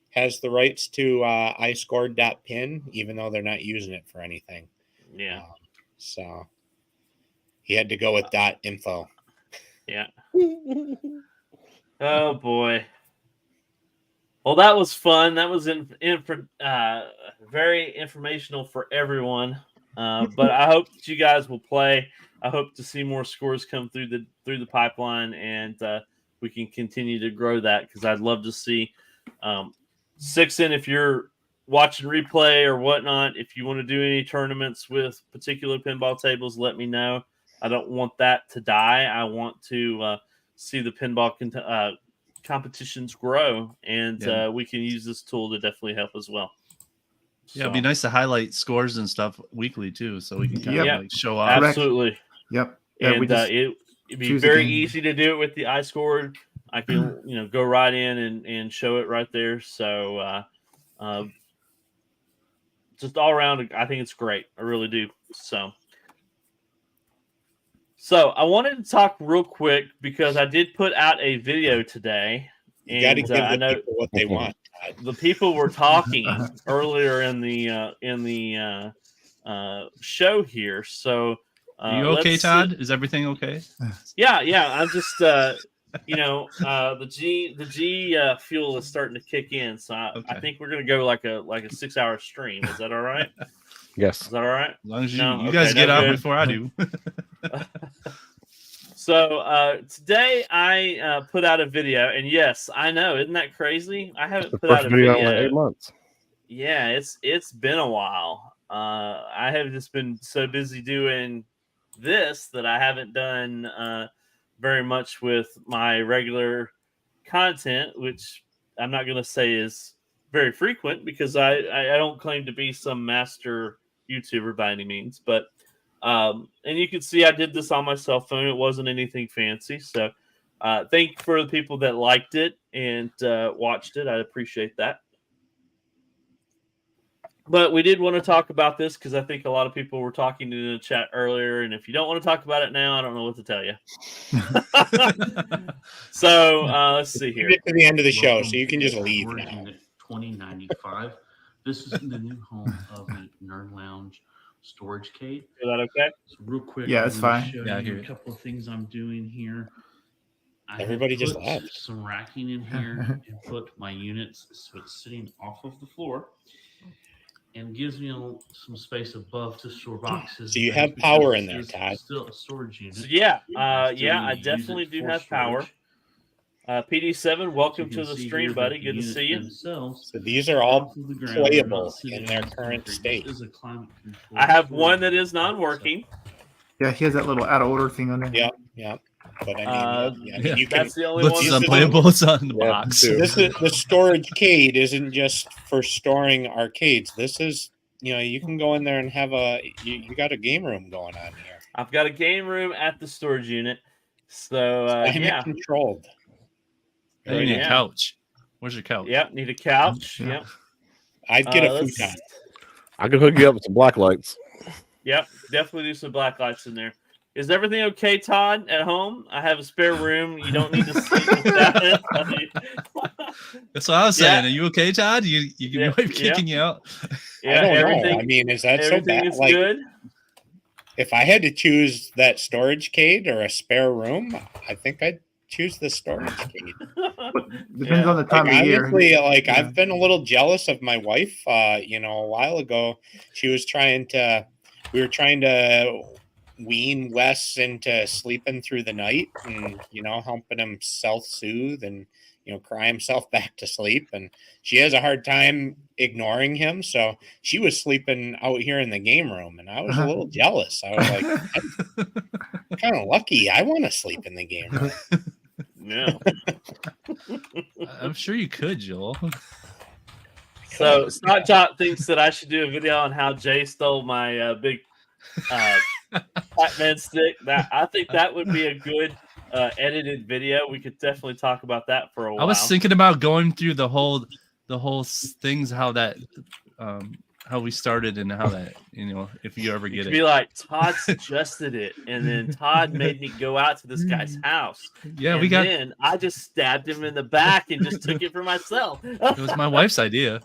has the rights to IScored.pin, even though they're not using it for anything. Yeah. So he had to go with .info. Yeah. Oh boy. Well, that was fun. That was very informational for everyone. But I hope that you guys will play. I hope to see more scores come through the pipeline, and we can continue to grow that, because I'd love to see Sixen, if you're watching replay or whatnot, if you want to do any tournaments with particular pinball tables, let me know. I don't want that to die. I want to see the pinball competitions grow, and we can use this tool to definitely help as well. Yeah, it'd be nice to highlight scores and stuff weekly too, so we can kind of like show off. Absolutely. Yep. Yeah, And it'd be very easy to do it with the IScored. I can go right in and show it right there. So just all around, I think it's great. I really do. So I wanted to talk real quick, because I did put out a video today. You got to give I know people what they want. the people were talking earlier in the show here. So are you okay, Todd? Is everything okay? Yeah. I'm just the G fuel is starting to kick in. So I think we're gonna go like a 6-hour stream. Is that all right? Yes. Is that all right? As long as you guys get out before I do. So today I put out a video, and yes, I know, isn't that crazy? I haven't put out a video in like 8 months. Yeah, it's been a while. I have just been so busy doing this that I haven't done very much with my regular content, which I'm not going to say is very frequent, because I don't claim to be some master YouTuber by any means, but and you can see I did this on my cell phone. It wasn't anything fancy. So thank you for the people that liked it and watched it. I appreciate that. But we did want to talk about this, because I think a lot of people were talking in the chat earlier. And if you don't want to talk about it now, I don't know what to tell you. So let's see here. Get to the end of the show, so you can just leave now. 2095. This is the new home of the Nerd Lounge storage cave. Is that okay? So real quick, Yeah, it's fine. Yeah, I hear a it. couple of things I'm doing here. I Everybody have just put left. some racking in here and put my units so it's sitting off of the floor, and gives me some space above to store boxes. So you and have things, power because in there, it's Todd. Still a storage unit. So, yeah, I still I need to use definitely it do for have power. storage. PD7, welcome So you to can the see stream, here buddy. that Good the to see you. units themselves So these are all off of the ground, they're playable not sitting in their on current concrete. state. This is a climate controlled I have storage one that unit. is non-working. Yeah, he has that little out of order thing on there. Yeah. But I mean, you can. That's the only What's one. is These are unplayable? It's on the Yeah, box. too. This is the storage cade. Isn't just for storing arcades. This is, you can go in there and have you got a game room going on here. I've got a game room at the storage unit. So Climate controlled. And you need Yeah. a couch. Where's your couch? Yep, need a couch. Yeah. Yep. I'd get a let's- futon. I can hook you up with some black lights. Yep, definitely do some black lights in there. Is everything okay, Todd, at home? I have a spare room. You don't need to sleep with that. That's what I was saying. Yeah. Are you okay, Todd? You Yeah, your wife kicking you out? Yeah, I don't everything, know. I mean, is that so everything bad? is Like, good. if I had to choose that storage cade or a spare room, I think I'd choose the storage cade. Depends on the time Like, of year. honestly, Yeah. I've been a little jealous of my wife. A while ago, we were trying to wean Wes into sleeping through the night and, helping him self-soothe and, cry himself back to sleep. And she has a hard time ignoring him. So she was sleeping out here in the game room, and I was a little jealous. I was like, I'm kind of lucky. I want to sleep in the game room. Yeah. I'm sure you could, Joel. So Stock Jock thinks that I should do a video on how Jay stole my big Pac-Man stick. I think that would be a good edited video. We could definitely talk about that for a while. I was thinking about going through the whole things, how that how we started and how that, if you ever You get could it. be like, Todd suggested it, and then Todd made me go out to this guy's house. Yeah, and then I just stabbed him in the back and just took it for myself. It was my wife's idea.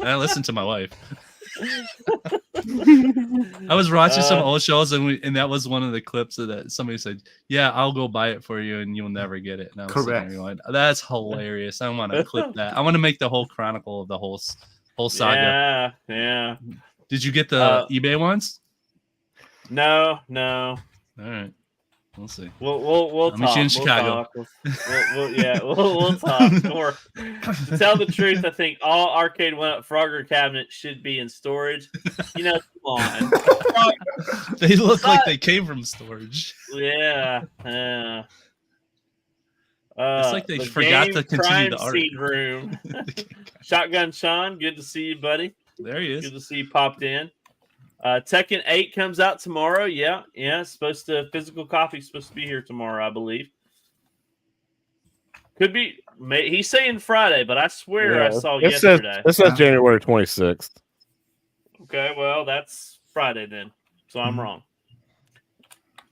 I listened to my wife. I was watching some old shows, and that was one of the clips of that somebody said, "Yeah, I'll go buy it for you, and you'll never get it." And I was Correct. sitting there going, "That's hilarious! I want to clip that. I want to make the whole chronicle of the whole saga." Yeah. Did you get the eBay ones? No. All right, we'll see. We'll I'll meet talk. you in Chicago. We'll talk. Or to tell the truth, I think all Arcade 1-Up Frogger cabinets should be in storage. Come on. They look like they came from storage. Yeah. It's like they the forgot game to continue crime the art. scene room. Shotgun Sean, good to see you, buddy. There he is. Good to see you popped in. Tekken 8 comes out tomorrow. Yeah. Physical copy's supposed to be here tomorrow, I believe. Could be. He's saying Friday, but I swear I saw yesterday. It says January 26th. Okay, well, that's Friday then. So I'm wrong.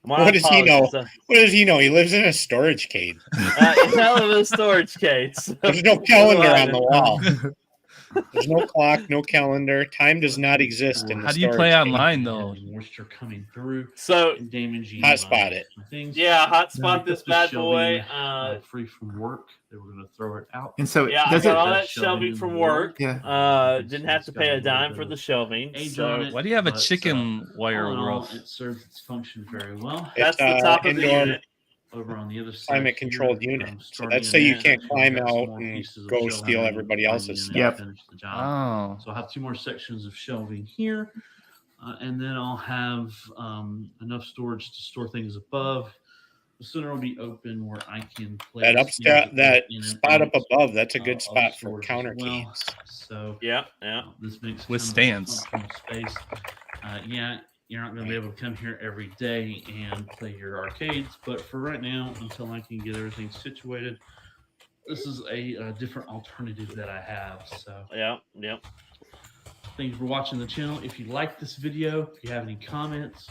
What does he know? What does he know? He lives in a storage cage. Hell of a storage cage. So there's no calendar on the wall. There's no clock, no calendar. Time does not exist in the How do you play online though? Moisture coming through. So hotspot it. Yeah, hotspot this bad boy. Free from work. They were going to throw it out. And so I got all that shelving from work. Yeah. Didn't have to pay a dime for the shelving. So Why do you have a chicken wire roof? It serves its function very well. That's the top of the unit. Over on the other side, climate controlled unit. So that's so you can't climb out and go steal everybody else's stuff. Yep. Oh. So I'll have 2 more sections of shelving here, and then I'll have enough storage to store things above. The center will be open where I can place that spot up above. That's a good spot for counter keys. So yeah, this makes with stands. Space. You're not going to be able to come here every day and play your arcades, but for right now, until I can get everything situated, this is a different alternative that I have. So yeah. Thank you for watching the channel. If you like this video, if you have any comments,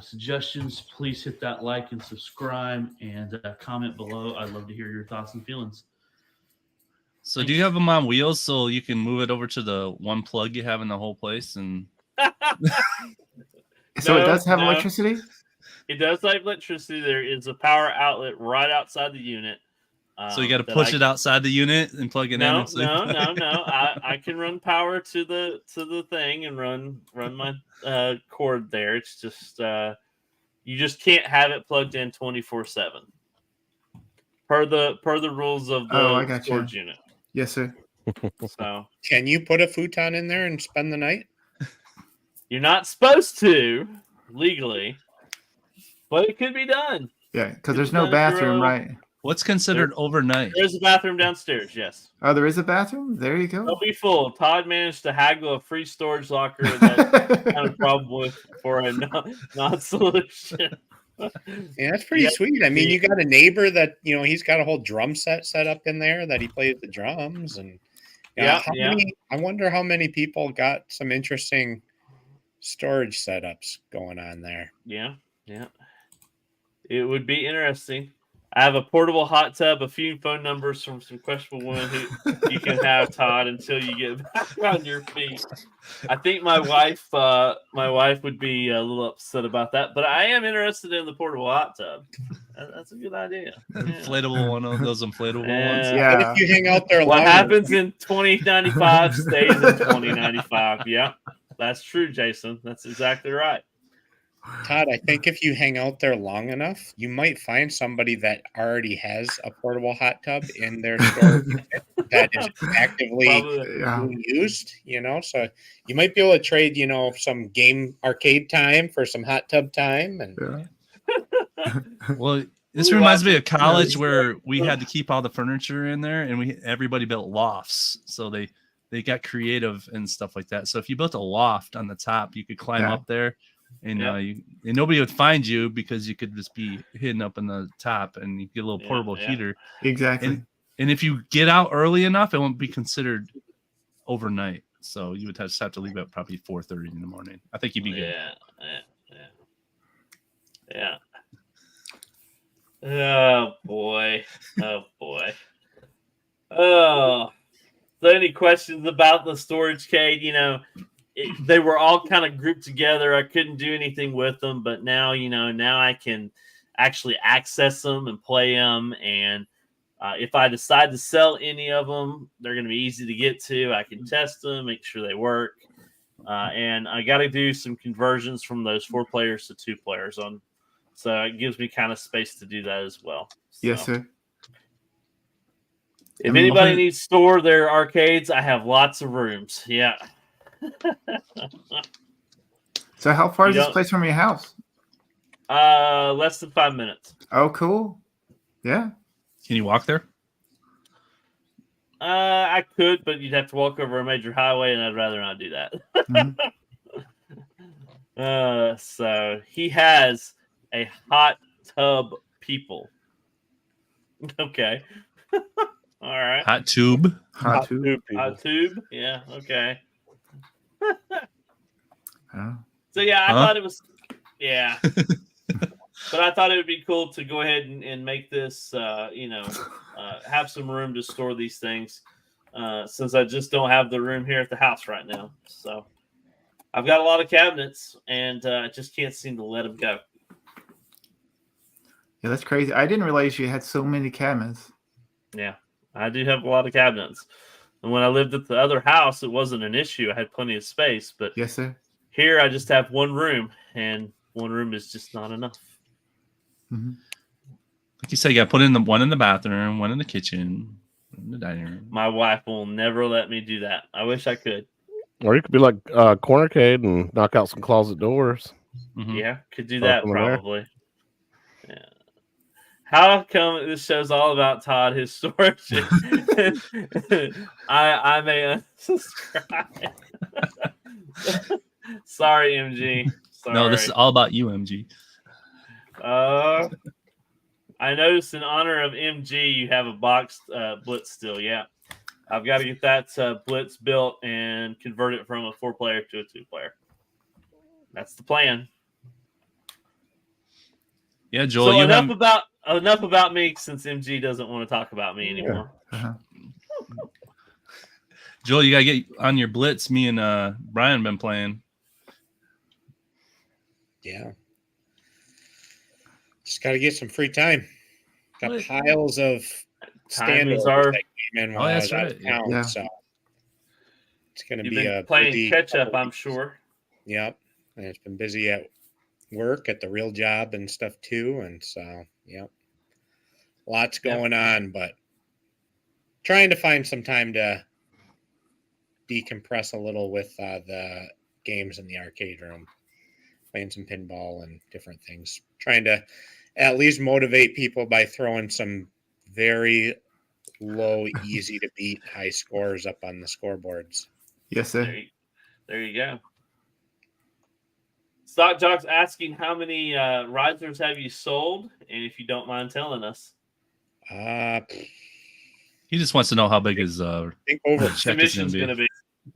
suggestions, please hit that like and subscribe, and comment below. I'd love to hear your thoughts and feelings. So do you have them on wheels so you can move it over to the one plug you have in the whole place? And so it does have electricity? It does have electricity. There is a power outlet right outside the unit. So you got to push it outside the unit and plug it in. No. I can run power to the thing and run my cord there. It's just you just can't have it plugged in 24/7 per the rules of the storage unit. Yes, sir. So can you put a futon in there and spend the night? You're not supposed to legally, but it could be done. Yeah, because there's no bathroom, right? What's considered overnight? There's a bathroom downstairs, yes. Oh, there is a bathroom? There you go. It'll be full. Todd managed to haggle a free storage locker. That's kind of problem for a non-solution. Yeah, that's pretty sweet. I mean, you got a neighbor that, he's got a whole drum set up in there that he plays the drums. And I wonder how many people got some interesting storage setups going on there. Yeah. It would be interesting. I have a portable hot tub, a few phone numbers from some questionable women who you can have, Todd, until you get back on your feet. I think my wife would be a little upset about that, but I am interested in the portable hot tub. That's a good idea. Yeah. Inflatable one of those inflatable ones. Yeah. But if you hang out there, what happens in 2095 stays in 2095. Yeah, that's true, Jason. That's exactly right. Todd, I think if you hang out there long enough, you might find somebody that already has a portable hot tub in their store that is actively being used, so you might be able to trade, some game arcade time for some hot tub time. And well, this reminds me of college where we had to keep all the furniture in there and everybody built lofts. So they they got creative and stuff like that. So if you built a loft on the top, you could climb up there, and and nobody would find you because you could just be hidden up in the top, and you get a little portable heater. Exactly. And if you get out early enough, it won't be considered overnight. So you would just have to leave at probably 4:30 in the morning. I think you'd be good. Yeah. Oh boy. Oh. So any questions about the storage cade? You know, they were all kind of grouped together. I couldn't do anything with them, but now, now I can actually access them and play them. And if I decide to sell any of them, they're going to be easy to get to. I can test them, make sure they work. And I got to do some conversions from those 4 players to 2 players on. So it gives me kind of space to do that as well. So, yes, sir. If anybody needs to store their arcades, I have lots of rooms. Yeah. So how far is this place from your house? Less than 5 minutes. Oh, cool. Yeah. Can you walk there? I could, but you'd have to walk over a major highway, and I'd rather not do that. Mm-hmm. So he has a hot tub people. Okay. All right. Hot tube. Hot tube. Hot tube. Yeah. Okay. Oh. So yeah, I thought it was. Yeah. But I thought it would be cool to go ahead and make this, have some room to store these things, since I just don't have the room here at the house right now. So I've got a lot of cabinets, and I just can't seem to let them go. Yeah, that's crazy. I didn't realize you had so many cabinets. Yeah, I do have a lot of cabinets. And when I lived at the other house, it wasn't an issue. I had plenty of space. But yes, sir. Here, I just have one room, and one room is just not enough. Mm-hmm. Like you said, you got to put in the one in the bathroom, one in the kitchen, one in the dining room. My wife will never let me do that. I wish I could. Or you could be like Cornercade and knock out some closet doors. Mm-hmm. Yeah, could do that probably. Yeah. How come this show's all about Todd, his storage? I may unsubscribe. Sorry, MG. Sorry. No, this is all about you, MG. I noticed in honor of MG, you have a boxed Blitz still. Yeah. I've got to get that Blitz built and convert it from a 4-player to a 2-player. That's the plan. Yeah, Joel. So enough about me, since MG doesn't want to talk about me anymore. Uh-huh. Joel, you gotta get on your Blitz. Me and Brian been playing. Yeah. Just got to get some free time. Got What? piles of Time standards is our. that came in Oh, while I that's was out right. of town, Yeah. so it's going to You've be been a playing busy catch up, couple I'm weeks. sure. Yep. And it's been busy at work, at the real job and stuff too. And so, yep. Lots going on, but trying to find some time to decompress a little with the games in the arcade room, playing some pinball and different things. Trying to at least motivate people by throwing some very low, easy to beat high scores up on the scoreboards. Yes, sir. There you go. Stock Jock's asking how many risers have you sold, and if you don't mind telling us. I He just wants to know how big his think over. check is Commission's gonna going to be.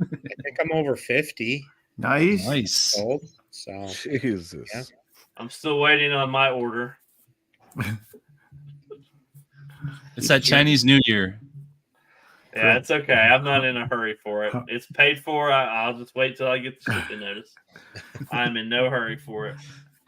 I think I'm over 50 Nice. nice. sold. So Jesus. Yeah. I'm still waiting on my order. It's that Chinese New Year. Yeah, it's okay. I'm not in a hurry for it. It's paid for. I'll just wait till I get the shipping notice. I'm in no hurry for it.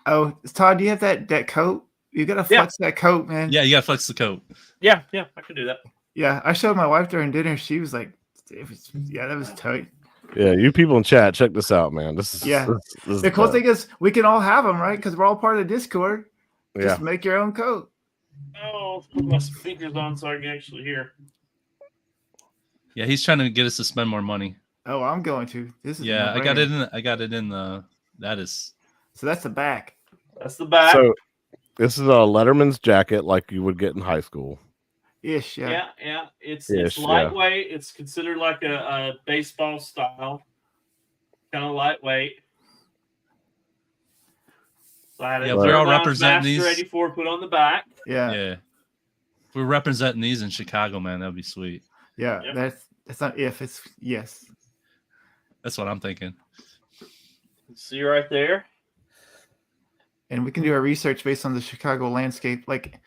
Oh, Todd, do you have that coat? You gotta flex that coat, man. Yeah, you gotta flex the coat. Yeah, I can do that. Yeah, I showed my wife during dinner. She was like, that was tight. Yeah, you people in chat, check this out, man. This is this The cool thing is we can all have them, right? Because we're all part of the Discord. yeah. Just make your own coat. Oh, let's put my speakers on so I can actually hear. Yeah, he's trying to get us to spend more money. Oh, I'm going to. This is Yeah, no I got it brainer. in. I got it in the. That is. So that's the back. That's the back. So this is a Letterman's jacket like you would get in high school. Ish, yeah. It's Ish, yeah. lightweight. It's considered like a baseball style, kind of lightweight. So I had a Yeah, we're all Fairgrounds representing Master these. 84 put on the back. Yeah. Yeah. If we're representing these in Chicago, man, that'd be sweet. Yeah. Yep. That's not if, it's yes. That's what I'm thinking. See right there. And we can do our research based on the Chicago landscape. Like,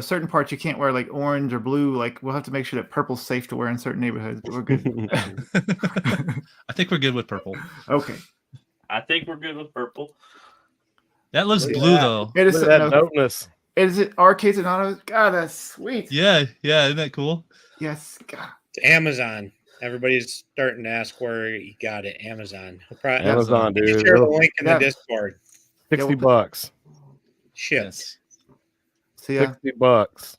certain parts you can't wear like orange or blue. Like, we'll have to make sure that purple's safe to wear in certain neighborhoods, but we're good. I think we're good with purple. Okay. I think we're good with purple. That looks Look at blue that. though. It is Look at that dopeness. Is it Arcades Anonymous? God, that's sweet. Yeah, isn't that cool? Yes. God. It's Amazon. Everybody's starting to ask where you got it. Amazon. Amazon, You dude. share the link in Yeah. the Discord. $60. Shit. Yes. So yeah. $60.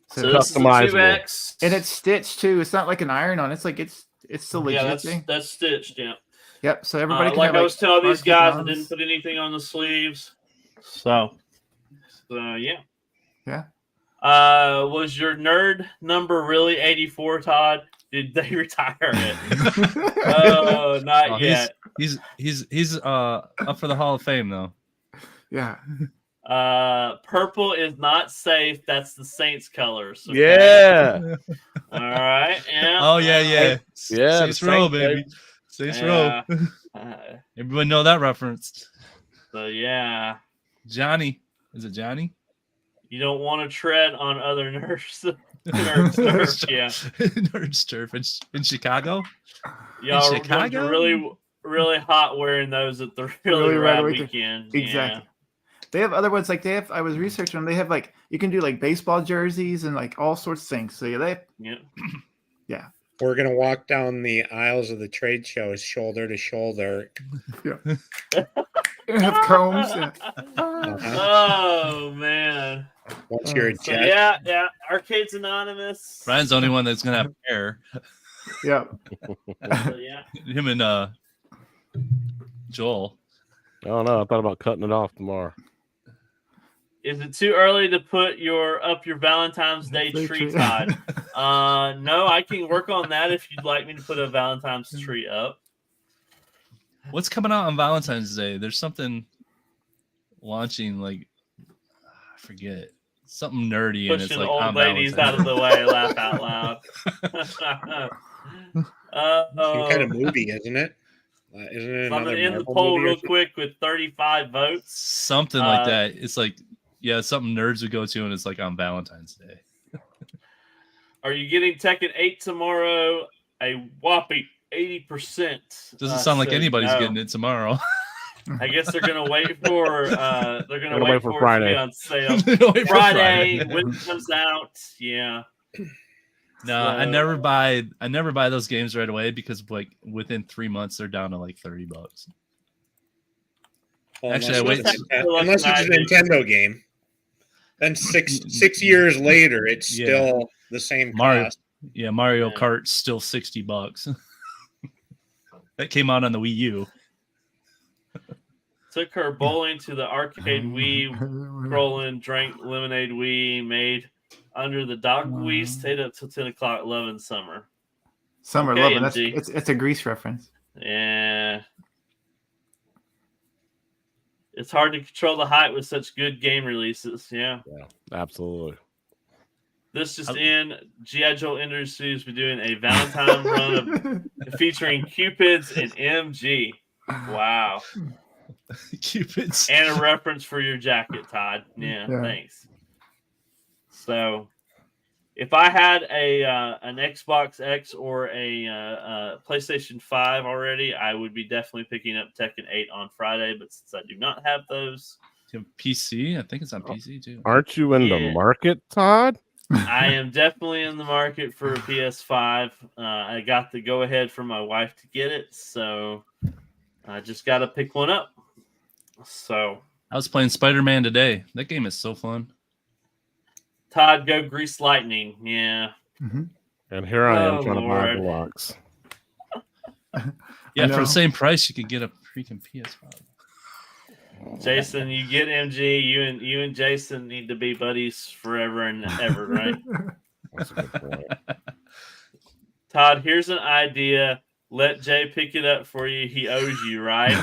So this is a Customizable. 2X. And it's stitched too. It's not like an iron-on. It's like it's the legit yeah, thing. that's stitched. Yeah. Yep. So everybody can like have, I was telling these Arcades guys, I Anonymous. didn't put anything on the sleeves. So yeah. Yeah. Was your nerd number really 84, Todd? Did they retire it? Oh, not Oh, yet. He's up for the Hall of Fame though. Yeah. Purple is not safe. That's the Saints colors. Okay? Yeah. All right. Yeah. Oh yeah. Yeah, Saints the Row, Saints, baby. Saints Yeah. Row. Uh, Everyone know that reference. so yeah, Johnny. Is it Johnny? you don't want to tread on other nerds. Nerds turf. Yeah. Nerds turf in Chicago. Y'all Chicago? are really hot wearing those at the really Really rad rad weekend. Exactly. They have other ones like I was researching them. They have like you can do like baseball jerseys and like all sorts of things. So yeah, Yeah. We're gonna walk down the aisles of the trade shows shoulder to shoulder. have combs. Yeah. Oh man. Once you're a So jet. yeah. Arcades Anonymous. Brian's the only one that's gonna have hair. Yeah. So, yeah. Him and Joel. I don't know. I thought about cutting it off tomorrow. Is it too early to put your Valentine's Day tree, Todd? No, I can work on that if you'd like me to put a Valentine's tree up. What's coming out on Valentine's Day? There's something launching, like I forget, something nerdy, and it's Pushing like old on ladies out of the way. Laugh out loud. Some kind of movie, isn't it? Isn't it So I'm another gonna end the Marvel poll movie or real something? quick with 35 votes. something like that. It's like something nerds would go to, and it's like on Valentine's Day. Are you getting Tekken 8 tomorrow? A whopping 80%. Doesn't sound like said anybody's no. getting it tomorrow. I guess they're gonna wait for wait for Friday. it to be on sale. Wait for Friday when it comes out. Yeah. No, I never buy those games right away because like within 3 months they're down to like $30. Well, Actually, unless it's a Nintendo game, then six years later, it's still the same Mario. cost. Yeah, Mario Kart's still $60. That came out on the Wii U. Took her bowling to the arcade Wii, scrolling, drank lemonade Wii, made under the dock Wii, stayed up till 10 o'clock, loving summer. Summer Okay, loving. MG. It's a Grease reference. Yeah. It's hard to control the hype with such good game releases. Yeah. Yeah, absolutely. This just in, G.I. Joe Industries will be doing a Valentine run of featuring Cupids and MG. Wow. Cupids. And a reference for your jacket, Todd. Yeah. Thanks. So, if I had an Xbox X or a PlayStation 5 already, I would be definitely picking up Tekken 8 on Friday. But since I do not have those, PC, I think it's on PC too. Aren't you in the market, Todd? I am definitely in the market for a PS5. I got the go ahead from my wife to get it, so I just got to pick one up. So I was playing Spider-Man today. That game is so fun. Todd, go Grease Lightning. Yeah. Mm-hmm. And here I am trying to buy blocks. Yeah, for the same price, you could get a freaking PS5. Jason, you get MG. You and Jason need to be buddies forever and ever, right? That's a good point. Todd, here's an idea. Let Jay pick it up for you. He owes you, right?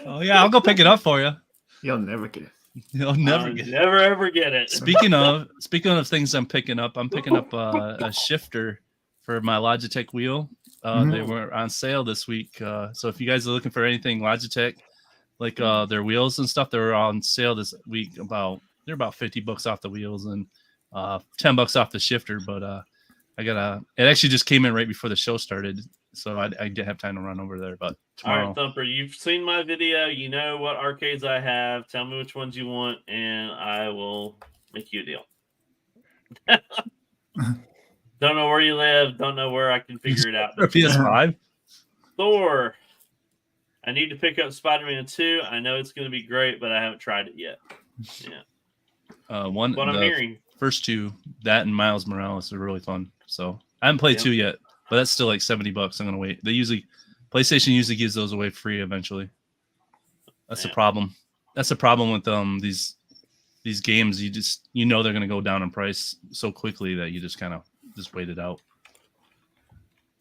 Oh yeah, I'll go pick it up for you. You'll never get it. You'll never get it. Never ever get it. Speaking of things I'm picking up a shifter for my Logitech wheel. They were on sale this week. So if you guys are looking for anything Logitech, like their wheels and stuff, they're on sale this week. They're about $50 off the wheels and $10 off the shifter. But it actually just came in right before the show started, so I didn't have time to run over there. But tomorrow. All right, Thumper, you've seen my video. You know what arcades I have. Tell me which ones you want, and I will make you a deal. Don't know where you live. Don't know where I can figure it out. For PS5. Thor. I need to pick up Spider-Man 2. I know it's going to be great, but I haven't tried it yet. Yeah. What I'm hearing. First two, that and Miles Morales, are really fun. So I haven't played 2 yet, but that's still like $70. I'm gonna wait. PlayStation usually gives those away free eventually. That's the problem. That's the problem with these games. You know they're gonna go down in price so quickly that you just kind of wait it out.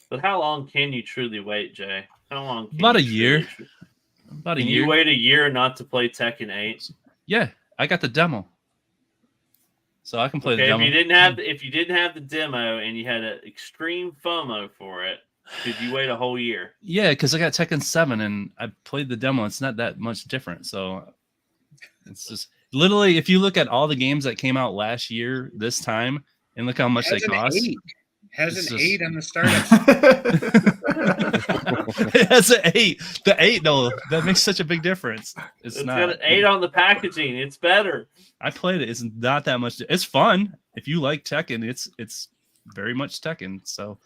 But how long can you truly wait, Jay? How long? About a year. About a year. You wait a year not to play Tekken 8? Yeah, I got the demo. So I can play the demo. If you didn't have the demo and you had an extreme FOMO for it, could you wait a whole year? Yeah, because I got Tekken 7 and I played the demo. It's not that much different. So it's just literally, if you look at all the games that came out last year, this time, and look how much they cost. Has an 8 on the startup. It has an 8. The 8, though, that makes such a big difference. It's not got an 8 on the packaging. It's better. I played it. It's not that much. It's fun. If you like Tekken, it's very much Tekken. So,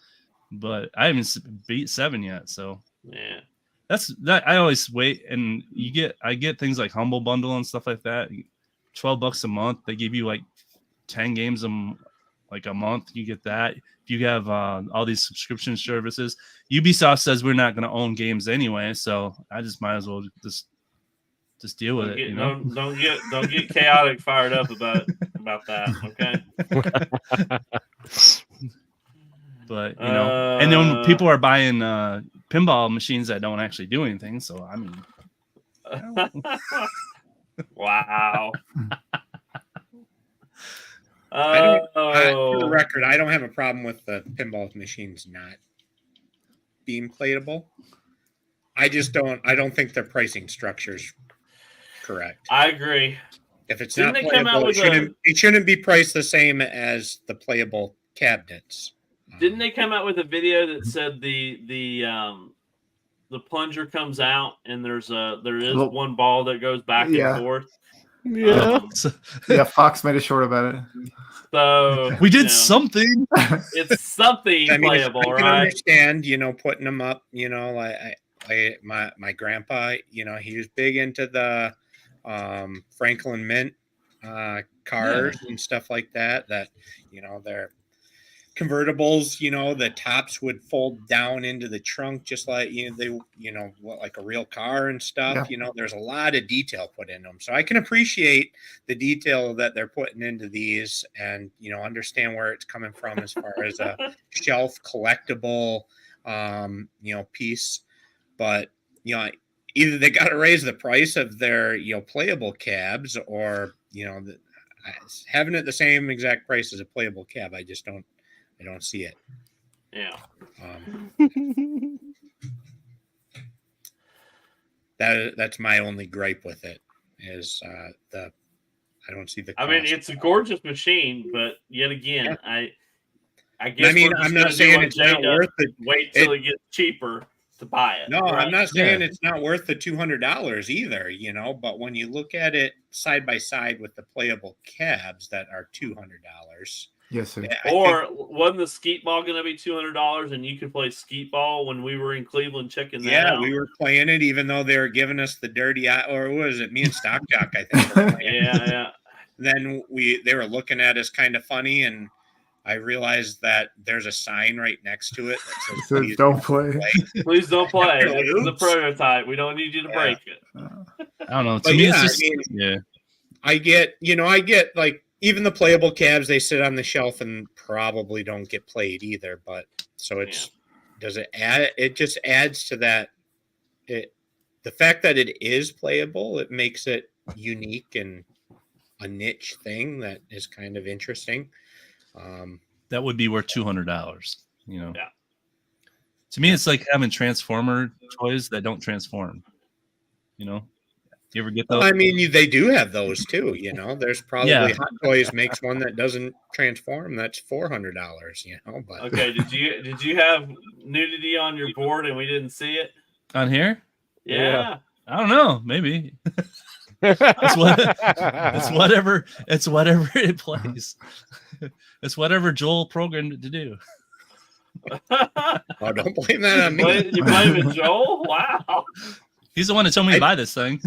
but I haven't beat 7 yet. So yeah, that's that. I always wait, and I get things like Humble Bundle and stuff like that. $12 a month. They give you like 10 games a month. You get that. If you have all these subscription services, Ubisoft says we're not going to own games anyway, so I just might as well just deal with it. Don't get chaotic fired up about that. Okay. But and then people are buying pinball machines that don't actually do anything. So I mean, wow. For the record, I don't have a problem with the pinball machines not being playable. I don't think their pricing structure's correct. I agree. If it's not playable, it shouldn't be priced the same as the playable cabinets. Didn't they come out with a video that said the plunger comes out and there is one ball that goes back and forth? Yeah. Yeah, Fox made a short about it. So we did something. It's something playable, I can right? understand, putting them up. My grandpa, he was big into the Franklin Mint cars and stuff like that. That they're convertibles. The tops would fold down into the trunk just like like a real car and stuff. Yeah. There's a lot of detail put in them, so I can appreciate the detail that they're putting into these, and understand where it's coming from as far as a shelf collectible piece. But either they got to raise the price of their playable cabs, or having it the same exact price as a playable cab. I don't see it. Yeah. That's my only gripe with it is I don't see the cost. I mean, it's a gorgeous machine, but yet again, I guess I'm not saying it's not worth it. Wait till it gets cheaper to buy it. No, right? I'm not saying it's not worth the $200 either, but when you look at it side by side with the playable cabs that are $200. Yes, sir. Wasn't the skeet ball going to be $200 and you could play skeet ball when we were in Cleveland checking that out? Yeah, we were playing it even though they were giving us the dirty eye, or was it me and Stock Jock, I think. Yeah. Then they were looking at us kind of funny, and I realized that there's a sign right next to it that says, "Please don't play. Please don't play. This is the prototype. We don't need you to break it." I don't know. To me, it's just I get like even the playable cabs, they sit on the shelf and probably don't get played either. But so does it add? It just adds to that. The fact that it is playable, it makes it unique and a niche thing that is kind of interesting. That would be worth $200. Yeah. To me, it's like having Transformer toys that don't transform. You ever get those? Well, I mean, they do have those too. There's probably Hot Toys makes one that doesn't transform. That's $400. But Okay, did you have nudity on your board and we didn't see it on here? Yeah. I don't know. Maybe. It's whatever it plays. It's whatever Joel programmed it to do. Oh, don't blame that on me. You blaming Joel? Wow. He's the one that told me to buy this thing.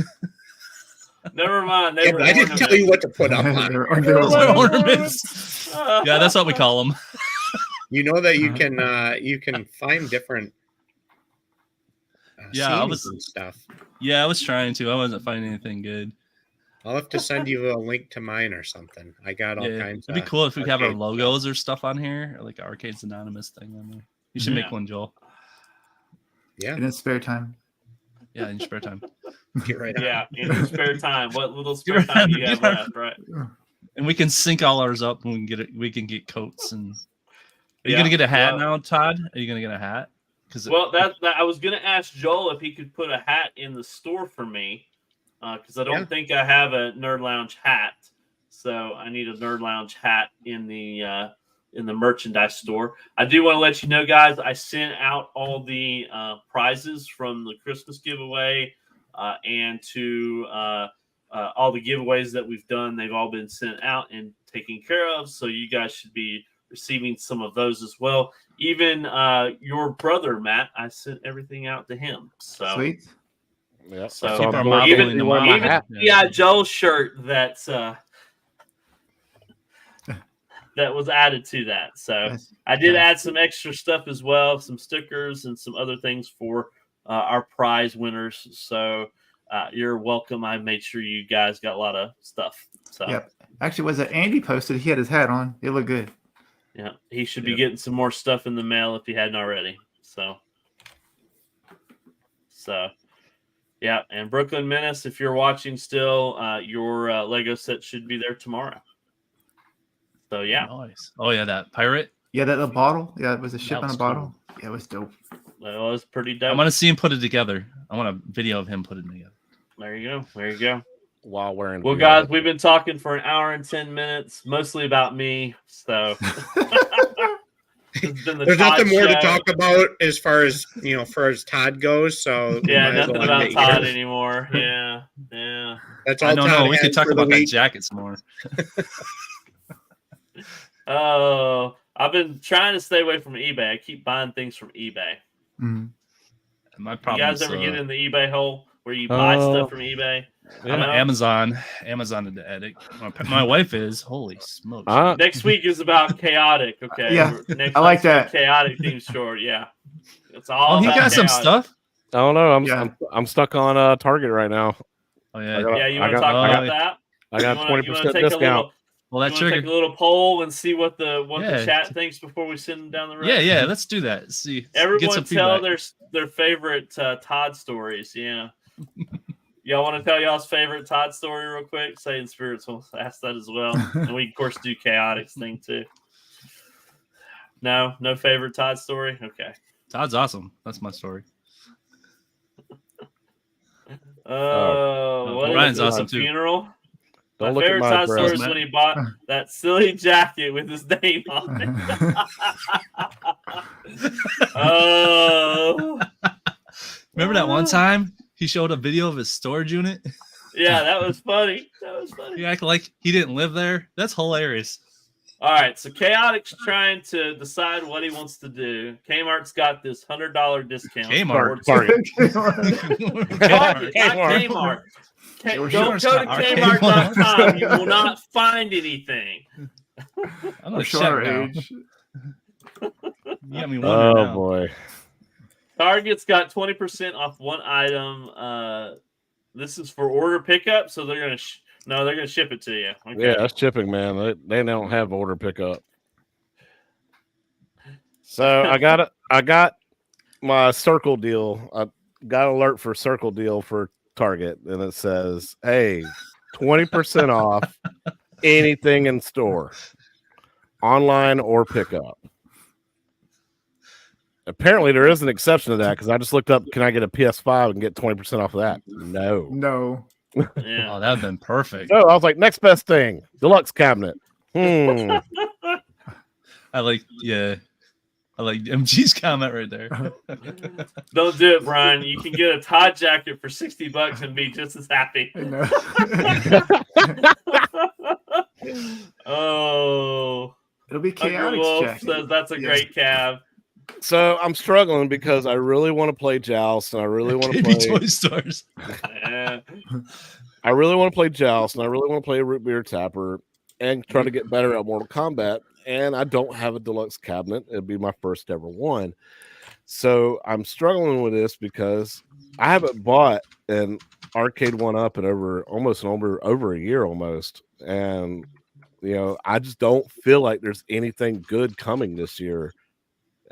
Never mind. I didn't tell you what to put up on. Ornaments. Yeah, that's what we call them. You know that you can find different scenes and stuff. Yeah, I was trying to. I wasn't finding anything good. I'll have to send you a link to mine or something. I got all kinds. It'd be cool if we have our logos or stuff on here, like Arcade's Anonymous thing on there. You should make one, Joel. Yeah. In his spare time. Yeah, in your spare time. Get right on. Yeah, in your spare time. What little spare time do you have left, right? And we can sync all ours up and we can get it. We can get coats and. Are you gonna get a hat now, Todd? Are you gonna get a hat? Well, that I was gonna ask Joel if he could put a hat in the store for me, because I don't think I have a Nerd Lounge hat, so I need a Nerd Lounge hat in the merchandise store. I do want to let you know, guys, I sent out all the prizes from the Christmas giveaway and to all the giveaways that we've done. They've all been sent out and taken care of, so you guys should be receiving some of those as well. Even your brother, Matt, I sent everything out to him. So sweet. Yeah. So even Joel's shirt that's that was added to that. So I did add some extra stuff as well, some stickers and some other things for our prize winners. So you're welcome. I made sure you guys got a lot of stuff. So yep. Actually, was it Andy posted? He had his hat on. It looked good. Yeah, he should be getting some more stuff in the mail if he hadn't already. So yeah, and Brooklyn Menace, if you're watching still, your Lego set should be there tomorrow. So yeah, nice. Oh yeah, that pirate. Yeah, that bottle. Yeah, it was a ship on a bottle. Cool. Yeah, it was dope. That was pretty dope. I want to see him put it together. I want a video of him putting it together. There you go. There you go. While wearing. Well, guys, we've been talking for 1 hour and 10 minutes, mostly about me. So there's nothing more to talk about as far as Todd goes. So yeah, nothing about Todd anymore. Yeah. That's all. No, we could talk about that jacket some more. Oh, I've been trying to stay away from eBay. I keep buying things from eBay. Mm-hmm. My problem. You guys ever get in the eBay hole where you buy stuff from eBay? I'm an Amazon addict. My wife is. Holy smokes! Next week is about chaotic. Okay. Yeah, next I like that chaotic theme short. Yeah, it's all. He got some stuff. I don't know. I'm stuck on Target right now. Oh yeah. You want to talk about that? I got 20% discount. Let's take a little poll and see what the chat thinks before we send them down the road. Yeah. Let's do that. See, everyone tell their favorite Todd stories. Yeah. Y'all want to tell y'all's favorite Todd story real quick? Saying Spirits will ask that as well. And we, of course, do Chaotic's thing, too. No favorite Todd story? Okay. Todd's awesome. That's my story. Ryan's awesome, too. Funeral? Don't my look favorite at Todd story is when he bought that silly jacket with his name on it. Remember that one time? He showed a video of his storage unit. Yeah, that was funny. He acted like he didn't live there. That's hilarious. All right, so Chaotic's trying to decide what he wants to do. Kmart's got this $100 discount. Kmart. Kmart. Don't go to Kmart.com. You will not find anything. I'm going to check now. You got me wondering now. Boy. Target's got 20% off one item. This is for order pickup, so they're going to No, they're gonna ship it to you. Okay. Yeah, that's shipping, man. They don't have order pickup. So I got my Circle deal. I got an alert for Circle deal for Target, and it says, "Hey, 20% off anything in store, online or pickup." Apparently, there is an exception to that because I just looked up, can I get a PS5 and get 20% off of that? No. No. Yeah. Oh, that'd been perfect. So I was like, next best thing, deluxe cabinet. I like MG's comment right there. Don't do it, Brian. You can get a Todd jacket for $60 and be just as happy. I know. Oh, It'll be Hungry chaotic. Wolf says that's a great cab. So I'm struggling because I really want to play Joust and I really want to KB play Toy Stores. Yeah. I really want to play Joust and I really want to play Root Beer Tapper and try to get better at Mortal Kombat. And I don't have a deluxe cabinet. It'd be my first ever one. So I'm struggling with this because I haven't bought an arcade one up in over a year almost. And I just don't feel like there's anything good coming this year.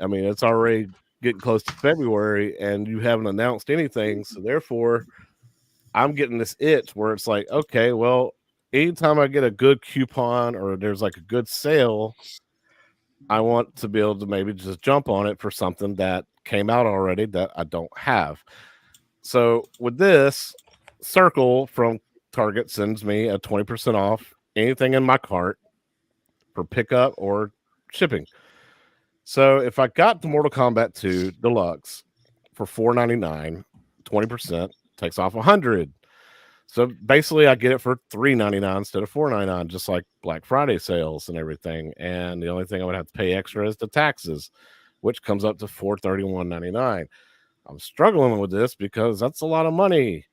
I mean, it's already getting close to February and you haven't announced anything. So therefore, I'm getting this itch where it's like, okay, well, anytime I get a good coupon or there's like a good sale, I want to be able to maybe just jump on it for something that came out already that I don't have. So with this, Circle from Target sends me a 20% off anything in my cart for pickup or shipping. So if I got the Mortal Kombat 2 Deluxe for $4.99, 20% takes off $100. So basically, I get it for $3.99 instead of $4.99, just like Black Friday sales and everything. And the only thing I would have to pay extra is the taxes, which comes up to $431.99. I'm struggling with this because that's a lot of money.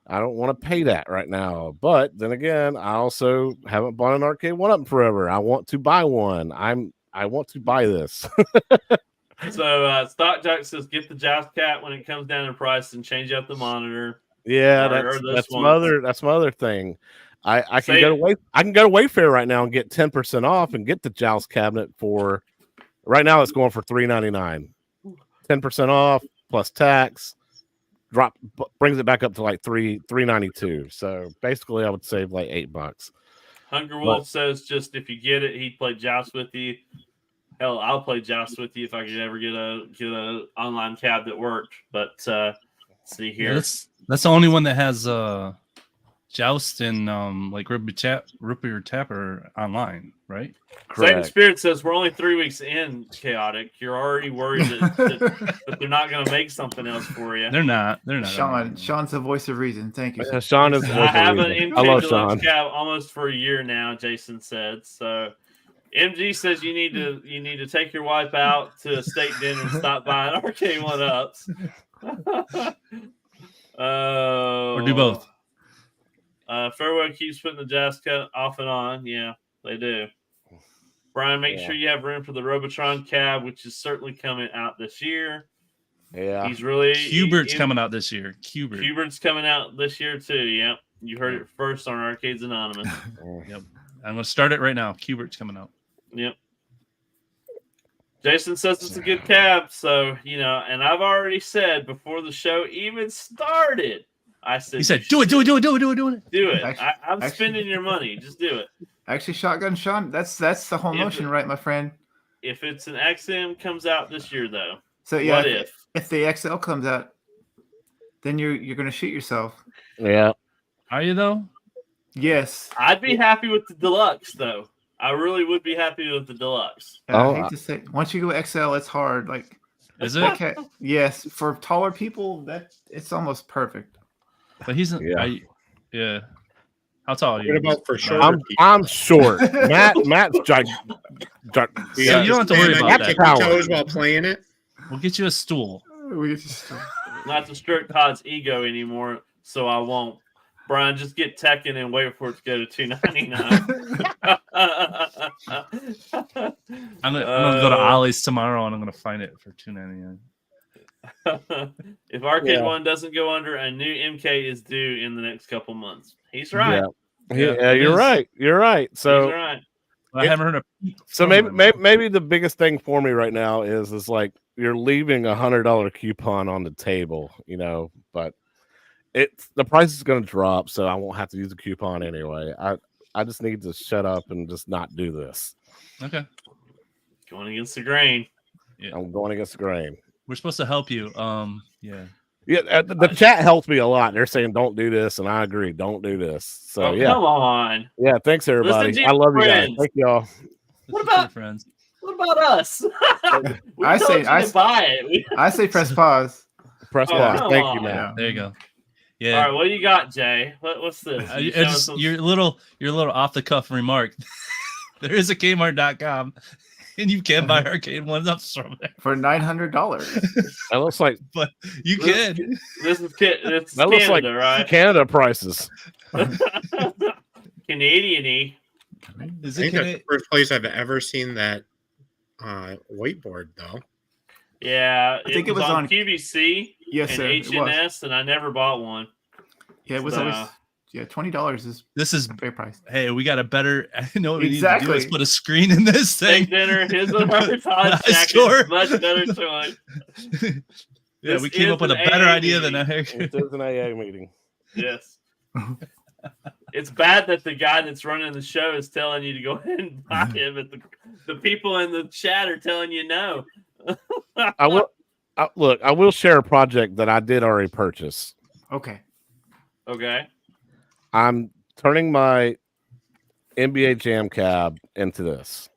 I don't want to pay that right now. But then again, I also haven't bought an arcade one-up in forever. I want to buy one. I want to buy this. So Stock Jock says get the Joust Cat when it comes down in price and change out the monitor. Yeah, Or that's my other thing. I can go to Wayfair right now and get 10% off and get the Joust cabinet for right now it's going for $3.99. 10% off plus tax brings it back up to like $3.92. So basically I would save like $8. Hungry Wolf says just if you get it, he'd play Joust with you. Hell, I'll play Joust with you if I could ever get a online cab that worked. But see here. Yeah, that's the only one that has Joust and like Root Beer Tapper online, right? Satan Spirit says we're only 3 weeks in, Chaotic. You're already worried that they're not going to make something else for you. They're not. Sean's the voice of reason. Thank you. Yeah, Sean is. I have an MK Deluxe Sean. cab almost for a year now. Jason said so. MG says you need to take your wife out to a steak dinner and stop buying arcade one-ups. Or do both. Fairway keeps putting the Joust cut off and on. Yeah, they do. Brian, make sure you have room for the Robotron cab, which is certainly coming out this year. Yeah, he's really Cubert's coming out this year. Cubert's coming out this year too. Yep, you heard it first on Arcades Anonymous. Yep, I'm gonna start it right now. Cubert's coming out. Yep. Jason says it's a good cab, so and I've already said before the show even started. I said, he said, do it. Do it. I'm spending your money. Just do it. Actually, Shotgun Sean, that's the whole motion, right, my friend? If it's an XM comes out this year, though. So yeah, if the XL comes out, then you're gonna shoot yourself. Yeah. Are you though? Yes. I'd be happy with the Deluxe though. I really would be happy with the Deluxe. I hate to say, once you go XL, it's hard. Like, is it? Yes, for taller people, it's almost perfect. But he's yeah. How tall are you? What about for short? I'm short. Matt's giant. Yeah, you don't have to worry about that. Toes while playing it. We'll get you a stool. Not to stroke Todd's ego anymore, so I won't. Brian, just get Tekken and wait for it to go to $2.99. I'm gonna go to Ollie's tomorrow and I'm gonna find it for $2.99. If Arcade One doesn't go under, a new MK is due in the next couple months. He's right. Yeah, it you're is. right. You're right. He's So, right. I haven't heard a peep so from maybe, them. maybe the biggest thing for me right now is like you're leaving $100 coupon on the table, but the price is going to drop, so I won't have to use a coupon anyway. I just need to shut up and just not do this. Okay. Going against the grain. Yeah. I'm going against the grain. We're supposed to help you. Yeah. Yeah, the chat helps me a lot. They're saying don't do this, and I agree. Don't do this. So yeah, Come on. yeah. Thanks everybody. to I love you guys. friends. Thank y'all. What Listen to your about- friends? What about us? We I told say- you I to s- buy it. I say press pause. Press Oh, pause. come Thank on. you, man. Yeah. There you go. All Yeah. right, what do you got, Jay? What's this? You showing some- Your little off the cuff remark. There is a Kmart.com, and you can buy arcade one-ups from there. For $900. That looks like But you This- can. This is it's that looks like Canada, right? Canada prices. Canadian-y. Is I it think that's Cana- the first place I've ever seen that whiteboard, though. Yeah, I think it was on- QVC Yes, and sir. It was. H&S, and I never bought one. Yeah, it was So- always. Yeah, $20 is This is fair price. hey, we got a better. I know what we need to do Exactly. is put a screen in this Steak thing. dinner, his or her Todd I jacket, score. much better choice. Yeah, This we came is up with a an better AA idea than meeting. I. It is an AA meeting. Yes. It's bad that the guy that's running the show is telling you to go ahead and buy him, but the people in the chat are telling you no. I will. Look, I will share a project that I did already purchase. Okay. Okay. I'm turning my NBA Jam cab into this.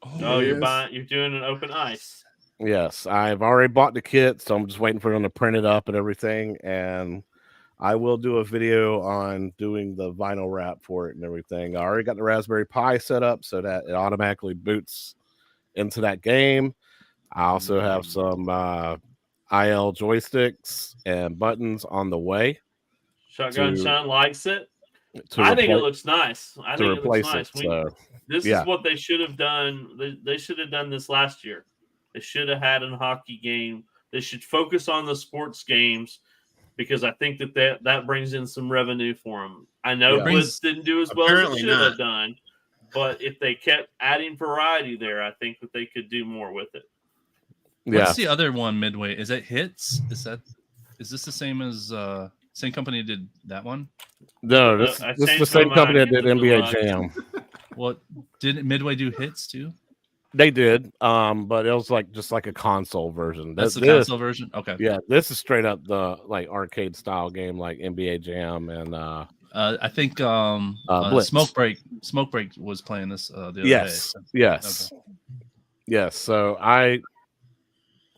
Oh, you're Yes. buying. You're doing an open ice. Yes, I've already bought the kit, so I'm just waiting for them to print it up and everything. And I will do a video on doing the vinyl wrap for it and everything. I already got the Raspberry Pi set up so that it automatically boots into that game. I also have some IL joysticks and buttons on the way. Shotgun To- Shine likes it. To I think it repla- looks nice. I to think it looks replace nice. it. So This yeah. is what they should have done. They should have done this last year. They should have had a hockey game. They should focus on the sports games because I think that brings in some revenue for them. I know Yeah. Blitz didn't do as well as Apparently it should have not. done, but if they kept adding variety there, I think that they could do more with it. yeah, What's the other one? Midway. Is it Hits? Is this the same as same company did that one? no, this I is the changed same my company that mind. did NBA Jam. What didn't Midway do Hits too? They did, but it was just like a console version. That's the This- console version. Okay. Yeah, this is straight up the arcade style game like NBA Jam and I think Blitz. Smoke Break was playing this the other yes, day. yes, yes. So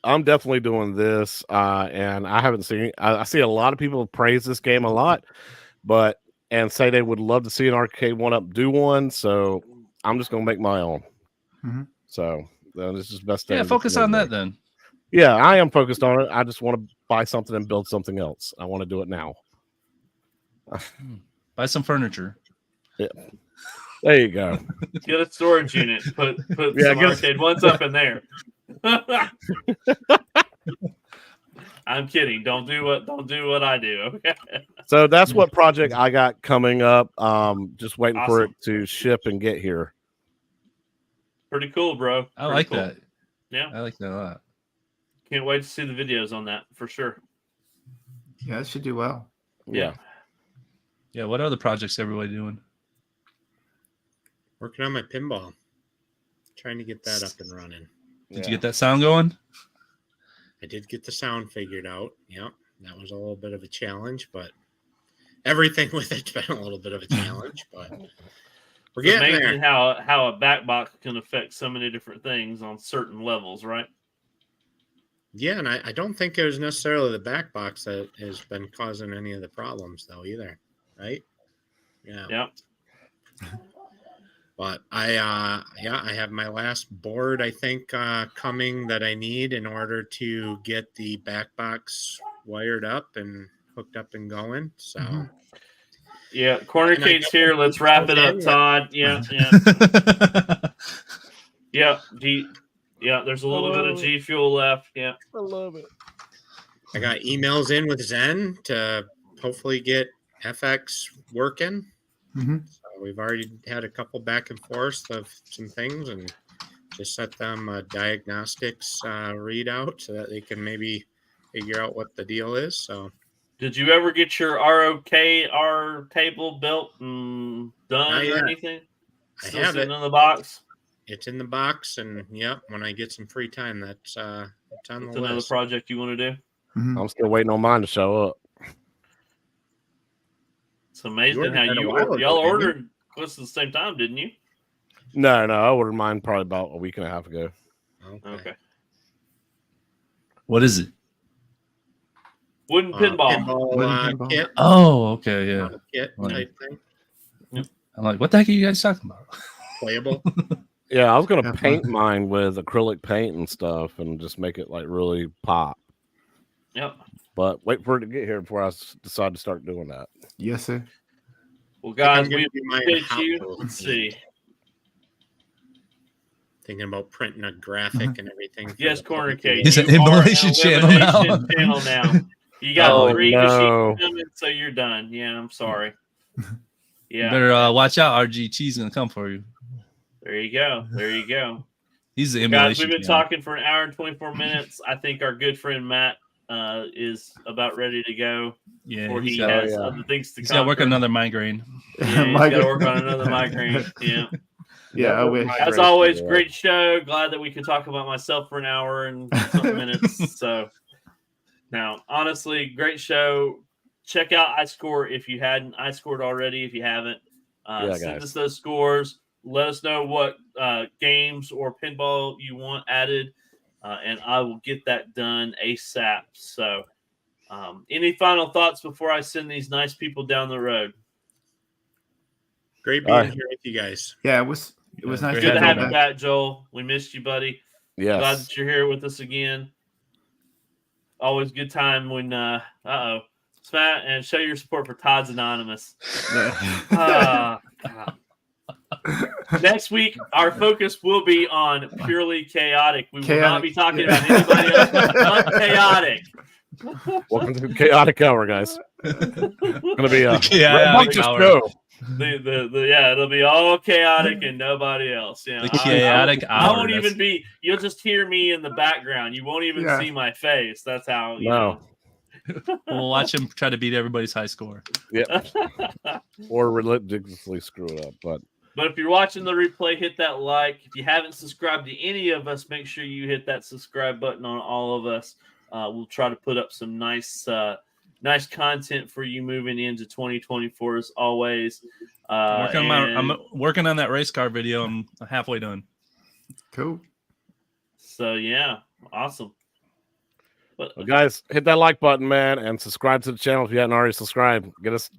I'm definitely doing this, and I haven't seen. I see a lot of people praise this game a lot, and say they would love to see an arcade one-up do one. So I'm just gonna make my own. Mhm. So this is best. Yeah, focus on that then. Yeah, I am focused on it. I just want to buy something and build something else. I want to do it now. Buy some furniture. There you go. Get a storage unit. Put Yeah, some get a- arcade ones up in there. I'm kidding. Don't do what I do. Okay. So that's what project I got coming up. Just waiting for it Awesome. to ship and get here. Pretty cool, bro. I Pretty like cool. that. Yeah. I like that a lot. Can't wait to see the videos on that for sure. Yeah, it should do well. Yeah. Yeah. What other projects everybody doing? Working on my pinball. Trying to get that up and running. Did you get that sound going? I did get the sound figured out. Yep. That was a little bit of a challenge, but everything with it's been a little bit of a challenge, but we're It's getting amazing there. how a back box can affect so many different things on certain levels, right? Yeah, and I don't think it was necessarily the back box that has been causing any of the problems though either. Right? Yeah. Yep. But I have my last board I think coming that I need in order to get the back box wired up and hooked up and going. So Mhm. Yeah. Corner And I cade's don't- here. Let's wrap it up, Okay. Todd. Yeah. Yeah. Yeah. There's a little bit of G Fuel left. Yeah. I love it. I got emails in with Zen to hopefully get FX working. Mhm. So we've already had a couple back and forth of some things, and just set them a diagnostics readout so that they can maybe figure out what the deal is. So Did you ever get your ROKR table built and done Not or yet. anything? I Still have sitting it. in the box? It's in the box, and yep, when I get some free time, it's on It's the another list. project you want to do? Mhm. I'm still waiting on mine to show up. It's amazing ordered how that a while ago, y'all didn't you? ordered close to the same time, didn't you? No, I ordered mine probably about a week and a half ago. Okay. What is it? Wooden pinball. Pinball Wooden pinball. kit, Oh, okay, yeah. model kit Right. type thing, I'm like, what the heck are you guys talking about? playable. Yeah, I was gonna Have paint fun. mine with acrylic paint and stuff, and just make it like really pop. Yep. But wait for it to get here before I decide to start doing that. Yes, sir. Well, I think I'm guys, gonna we do mine appreciate Hot you. Wheels. Let's see. Thinking about printing a graphic and everything. for Yes, the Corner public Cage. He's today. an You are immolation channel now. elimination channel now. You got Oh, 3 no. machines coming, so you're done. Yeah, I'm sorry. You Yeah. better watch out. RGT's gonna come for you. There you go. There you go. He's the Guys, immolation we've been channel. talking for an hour and 24 minutes. I think our good friend Matt is about ready to go. Yeah, Before he's he got, has yeah. other things to he's got to work conquer. another migraine. Yeah, he's got to work on another migraine. Yeah. Yeah, I wish. As always, great show. Glad that we could talk about myself for an hour and some minutes. So, now, honestly, great show. Check out IScored if you hadn't. IScored already if you haven't. Yeah, Send guys. us those scores. Let us know what games or pinball you want added, and I will get that done ASAP. So, any final thoughts before I send these nice people down the road? Great All being right. here with you guys. Yeah, it was nice Great Good to having have you you back, Joel. We missed you, buddy. Glad Yes. that you're here with us again. Always good time when Smatt, and show your support for Todd's Anonymous. Yeah. God. Next week, our focus will be on purely chaotic. We will not be talking about anybody else but chaotic. Welcome to the chaotic hour, guys. Gonna be a chaotic rambunctious hour. show. Yeah, it'll be all chaotic and nobody else. You know, The chaotic I hour. won't That's- even be. You'll just hear me in the background. You won't even Yeah. see my face. That's how. You No. We'll watch him try to beat everybody's high score. Yep. know. Or ridiculously screw it up. But But if you're watching the replay, hit that like. If you haven't subscribed to any of us, make sure you hit that subscribe button on all of us. We'll try to put up some nice content for you moving into 2024 as always. I'm working on that race car video. I'm halfway done. Cool. So yeah, awesome. But well, guys, hit that like button, man, and subscribe to the channel if you hadn't already subscribed.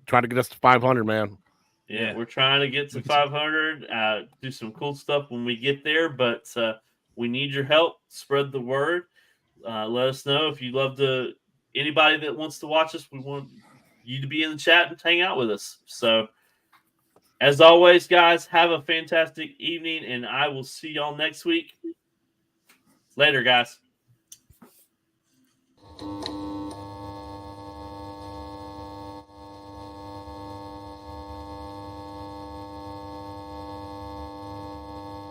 Try to get us to 500, man. yeah, we're trying to get to 500. Do some cool stuff when we get there, but we need your help. Spread the word. Let us know if you love anybody that wants to watch us. We want you to be in the chat and hang out with us. So, as always, guys, have a fantastic evening, and I will see y'all next week. Later, guys.